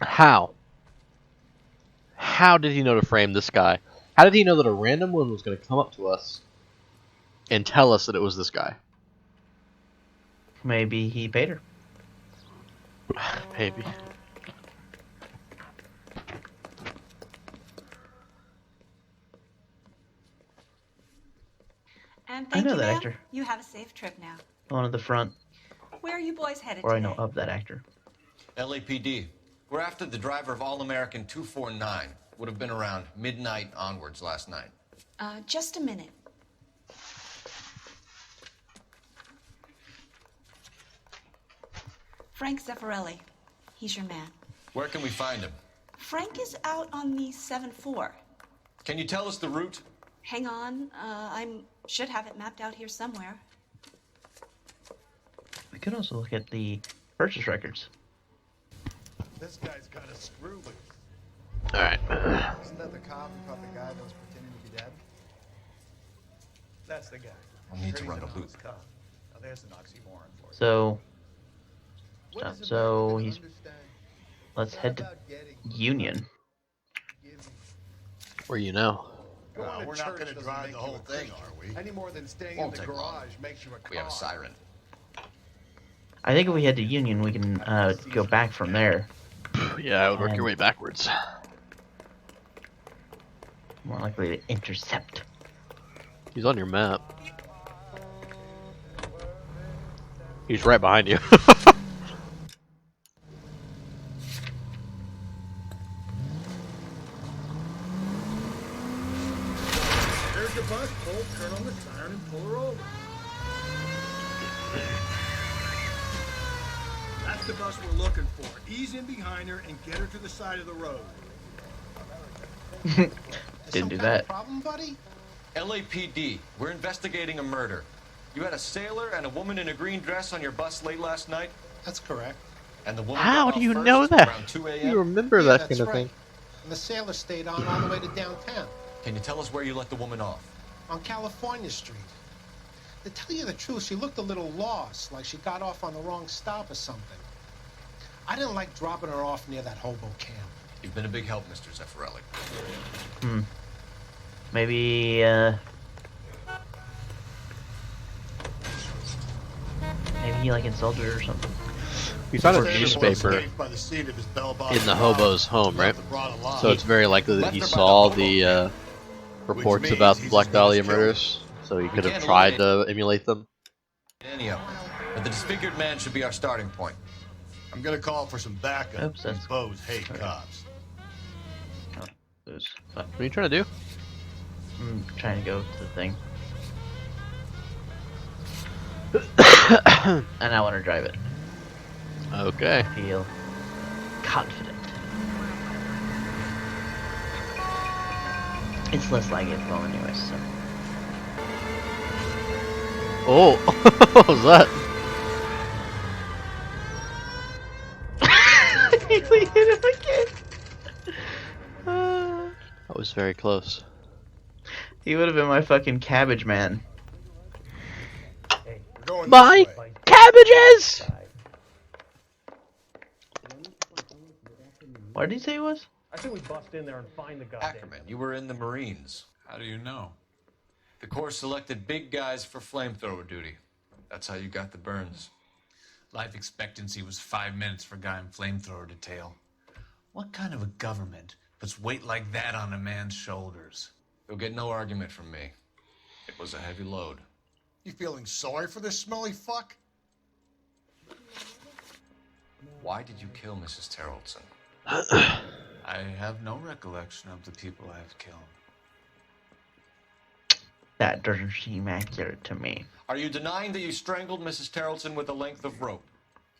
[SPEAKER 1] how? How did he know to frame this guy? How did he know that a random one was going to come up to us and tell us that it was this guy?
[SPEAKER 2] Maybe he paid her.
[SPEAKER 1] Maybe.
[SPEAKER 13] And
[SPEAKER 2] I
[SPEAKER 13] thank
[SPEAKER 2] know
[SPEAKER 13] you,
[SPEAKER 2] that
[SPEAKER 13] ma'am.
[SPEAKER 2] actor.
[SPEAKER 13] You have a safe trip now.
[SPEAKER 2] One at the front,
[SPEAKER 13] Where are you boys headed
[SPEAKER 2] or I
[SPEAKER 13] today?
[SPEAKER 2] know of that actor.
[SPEAKER 5] LAPD. We're after the driver of All-American 249. Would have been around midnight onwards last night.
[SPEAKER 13] Just a minute. Frank Zeffirelli. He's your man.
[SPEAKER 5] Where can we find him?
[SPEAKER 13] Frank is out on the 7-4.
[SPEAKER 5] Can you tell us the route?
[SPEAKER 13] Hang on. I should have it mapped out here somewhere.
[SPEAKER 2] We could also look at the purchase records.
[SPEAKER 9] This guy's got a screw loose.
[SPEAKER 1] Alright.
[SPEAKER 16] Isn't that the cop who caught the guy that was pretending to be dead?
[SPEAKER 9] That's the guy.
[SPEAKER 5] I'll need to
[SPEAKER 9] He's
[SPEAKER 5] run
[SPEAKER 9] an
[SPEAKER 5] a loop.
[SPEAKER 9] honest cop. Now there's an oxymoron for you.
[SPEAKER 2] So, So he's. Let's head to Union.
[SPEAKER 1] Where you now?
[SPEAKER 7] We're not going to drive the whole thing, are we?
[SPEAKER 9] Any more than staying
[SPEAKER 5] Won't
[SPEAKER 9] in the
[SPEAKER 5] take long.
[SPEAKER 9] garage makes you a car.
[SPEAKER 5] We have a siren.
[SPEAKER 2] I think if we head to Union, we can go back from there.
[SPEAKER 1] Yeah, I would work your way backwards.
[SPEAKER 2] More likely to intercept.
[SPEAKER 1] He's on your map. He's right behind you.
[SPEAKER 14] There's the bus. Pull, turn on the siren, and pull her over. That's the bus we're looking for. Ease in behind her and get her to the side of the road.
[SPEAKER 2] Didn't do that.
[SPEAKER 18] Problem, buddy?
[SPEAKER 5] LAPD, we're investigating a murder. You had a sailor and a woman in a green dress on your bus late last night?
[SPEAKER 18] That's correct.
[SPEAKER 5] And the woman
[SPEAKER 1] How
[SPEAKER 5] got
[SPEAKER 1] do
[SPEAKER 5] off
[SPEAKER 1] you
[SPEAKER 5] first
[SPEAKER 1] know that?
[SPEAKER 5] around 2
[SPEAKER 1] You
[SPEAKER 5] a.m.?
[SPEAKER 1] remember
[SPEAKER 18] Yeah,
[SPEAKER 1] that
[SPEAKER 18] that's
[SPEAKER 1] kind of
[SPEAKER 18] right.
[SPEAKER 1] thing?
[SPEAKER 18] And the sailor stayed on all the way to downtown,
[SPEAKER 5] Can you tell us where you let the woman off?
[SPEAKER 18] on California Street. To tell you the truth, she looked a little lost, like she got off on the wrong stop or something. I didn't like dropping her off near that hobo camp.
[SPEAKER 5] You've been a big help, Mr. Zeffirelli.
[SPEAKER 2] Maybe, maybe he, like, insulted her or something.
[SPEAKER 1] We found a
[SPEAKER 7] Sailor was
[SPEAKER 1] newspaper
[SPEAKER 7] saved by the seat of his bell-bottom
[SPEAKER 1] in the
[SPEAKER 7] bra.
[SPEAKER 1] hobo's home, right?
[SPEAKER 7] Brought alive.
[SPEAKER 1] So it's very likely that he
[SPEAKER 5] Left her by
[SPEAKER 1] saw
[SPEAKER 5] the
[SPEAKER 1] the reports
[SPEAKER 7] means
[SPEAKER 1] about the
[SPEAKER 7] he's
[SPEAKER 1] Black
[SPEAKER 7] as good as
[SPEAKER 1] Dahlia
[SPEAKER 7] killed.
[SPEAKER 1] murders, so he could have
[SPEAKER 5] can't
[SPEAKER 1] tried to emulate them.
[SPEAKER 5] Any of them. But the disfigured man should be our starting point.
[SPEAKER 7] I'm going to call for some backup.
[SPEAKER 2] Oops, that's-
[SPEAKER 7] These bows hate cops.
[SPEAKER 1] What are you trying to do?
[SPEAKER 2] I'm trying to go to the thing. And I want to drive it.
[SPEAKER 1] Okay.
[SPEAKER 2] Feel confident. It's less laggy at the moment anyway, so.
[SPEAKER 1] Oh, what was that?
[SPEAKER 2] We hit him again.
[SPEAKER 1] That was very close.
[SPEAKER 2] He would have been my fucking cabbage man.
[SPEAKER 14] We're going
[SPEAKER 1] My
[SPEAKER 14] this way.
[SPEAKER 1] cabbages!
[SPEAKER 2] What did he say it was?
[SPEAKER 6] I think we bust in there and find the goddamn.
[SPEAKER 5] Ackerman, you were in the Marines.
[SPEAKER 23] How do you know?
[SPEAKER 5] The Corps selected big guys for flamethrower duty. That's how you got the burns.
[SPEAKER 23] Life expectancy was 5 minutes for a guy in flamethrower detail. What kind of a government puts weight like that on a man's shoulders?
[SPEAKER 5] You'll get no argument from me. It was a heavy load.
[SPEAKER 7] You feeling sorry for this smelly fuck?
[SPEAKER 5] Why did you kill Mrs. Terrelson?
[SPEAKER 23] I have no recollection of the people I've killed.
[SPEAKER 2] That doesn't seem accurate to me.
[SPEAKER 5] Are you denying that you strangled Mrs. Terrelson with a length of rope?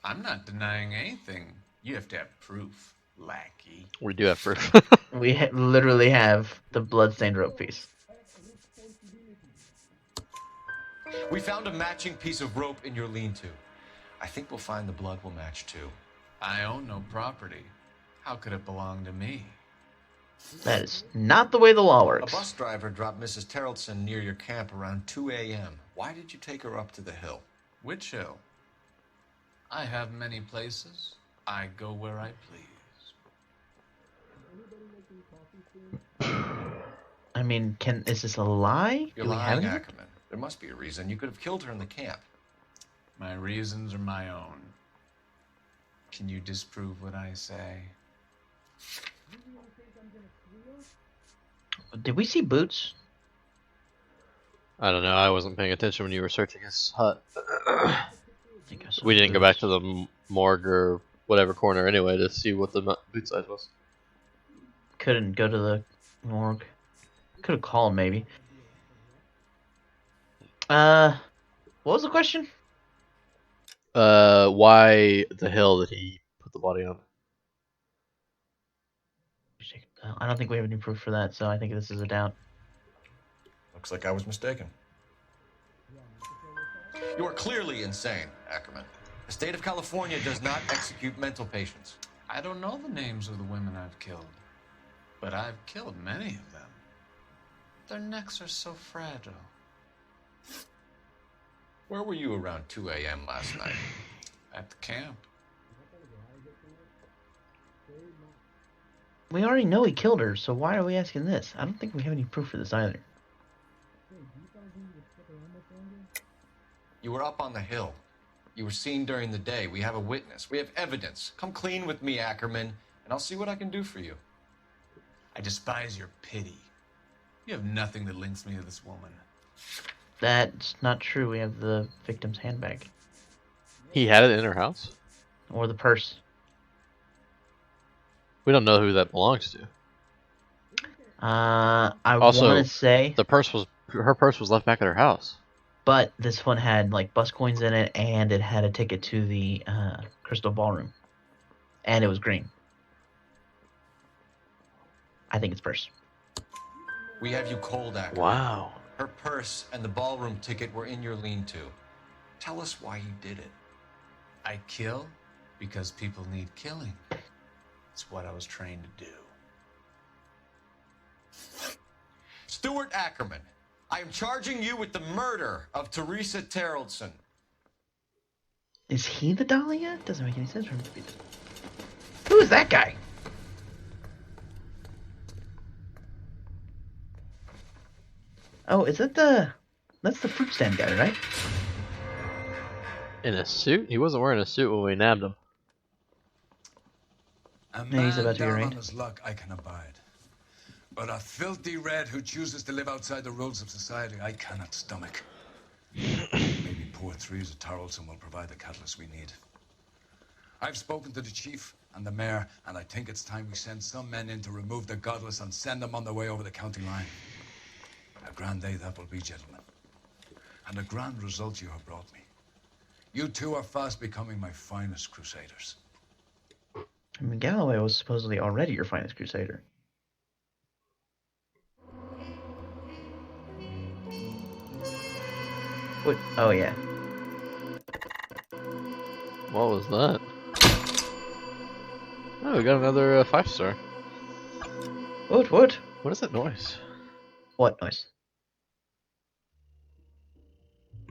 [SPEAKER 23] I'm not denying anything. You have to have proof, lackey.
[SPEAKER 1] We do have proof.
[SPEAKER 2] We literally have the bloodstained rope piece.
[SPEAKER 5] We found a matching piece of rope in your lean-to. I think we'll find the blood will match too.
[SPEAKER 23] I own no property. How could it belong to me?
[SPEAKER 2] That is not the way the law
[SPEAKER 5] A
[SPEAKER 2] works.
[SPEAKER 5] bus driver dropped Mrs. Terrelson near your camp around 2 a.m. Why did you take her up to the hill?
[SPEAKER 23] Which hill? I have many places. I go where I please.
[SPEAKER 2] I mean, is this a lie?
[SPEAKER 5] You're
[SPEAKER 2] Do we have
[SPEAKER 5] lying,
[SPEAKER 2] any?
[SPEAKER 5] Ackerman. There must be a reason. You could have killed her in the camp.
[SPEAKER 23] My reasons are my own. Can you disprove what I say?
[SPEAKER 2] Did we see boots?
[SPEAKER 1] I don't know. I wasn't paying attention when you were searching his hut.
[SPEAKER 2] I think I saw
[SPEAKER 1] We didn't go back
[SPEAKER 2] boots.
[SPEAKER 1] to the morgue or whatever corner anyway to see what the boot size was.
[SPEAKER 2] Couldn't go to the morgue. Could have called maybe. What was the question?
[SPEAKER 1] Why the hill did he put the body on?
[SPEAKER 2] I don't think we have any proof for that, so I think this is a doubt.
[SPEAKER 5] Looks like I was mistaken. You are clearly insane, Ackerman. The state of California does not execute mental patients.
[SPEAKER 23] I don't know the names of the women I've killed, but I've killed many of them. Their necks are so fragile.
[SPEAKER 5] Where were you around 2 a.m. last night?
[SPEAKER 23] At the camp.
[SPEAKER 2] We already know he killed her, so why are we asking this? I don't think we have any proof for this either.
[SPEAKER 5] You were up on the hill. You were seen during the day. We have a witness. We have evidence. Come clean with me, Ackerman, and I'll see what I can do for you.
[SPEAKER 23] I despise your pity. You have nothing that links me to this woman.
[SPEAKER 2] That's not true. We have the victim's handbag.
[SPEAKER 1] He had it in her house?
[SPEAKER 2] Or the purse.
[SPEAKER 1] We don't know who that belongs to.
[SPEAKER 2] I
[SPEAKER 1] Also,
[SPEAKER 2] want to say
[SPEAKER 1] her purse was left back at her house.
[SPEAKER 2] But this one had like bus coins in it, and it had a ticket to the Crystal Ballroom, and it was green. I think it's purse.
[SPEAKER 5] We have you cold, Ackerman.
[SPEAKER 1] Wow.
[SPEAKER 5] Her purse and the ballroom ticket were in your lean-to. Tell us why you did it.
[SPEAKER 23] I kill because people need killing. It's what I was trained to do.
[SPEAKER 5] Stuart Ackerman, I am charging you with the murder of Teresa Terrellson.
[SPEAKER 2] Is he the Dahlia? Doesn't make any sense for him to be the... Who is that guy? Oh, is that the... That's the fruit stand guy, right?
[SPEAKER 1] In a suit? He wasn't wearing a suit when we nabbed him.
[SPEAKER 15] A
[SPEAKER 2] Yeah, he's
[SPEAKER 15] man
[SPEAKER 2] about to be
[SPEAKER 15] down
[SPEAKER 2] arraigned.
[SPEAKER 15] on his luck I can abide. But a filthy red who chooses to live outside the rules of society, I cannot stomach. Maybe poor Teresa Tarleton will provide the catalyst we need. I've spoken to the chief and the mayor, and I think it's time we send some men in to remove the godless and send them on their way over the county line. A grand day that will be, gentlemen. And a grand result you have brought me. You two are fast becoming my finest crusaders.
[SPEAKER 2] I mean, Galloway was supposedly already your finest crusader. What? Oh, yeah.
[SPEAKER 1] What was that? Oh, we got another 5-star.
[SPEAKER 2] What?
[SPEAKER 1] What is that noise?
[SPEAKER 2] What noise?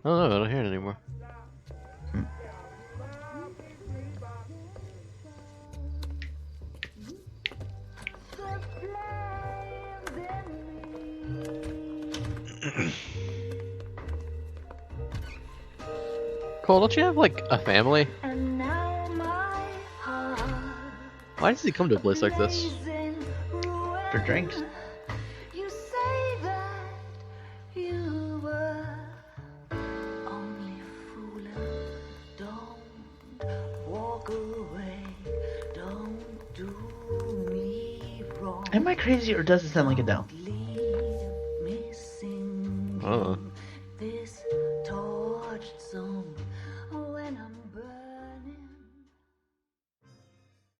[SPEAKER 1] Oh no, I don't hear it anymore. Cole, don't you have like a family? Why does he come to a place like this?
[SPEAKER 2] For drinks. Am I crazy, or does it sound like Adele?
[SPEAKER 1] I don't know.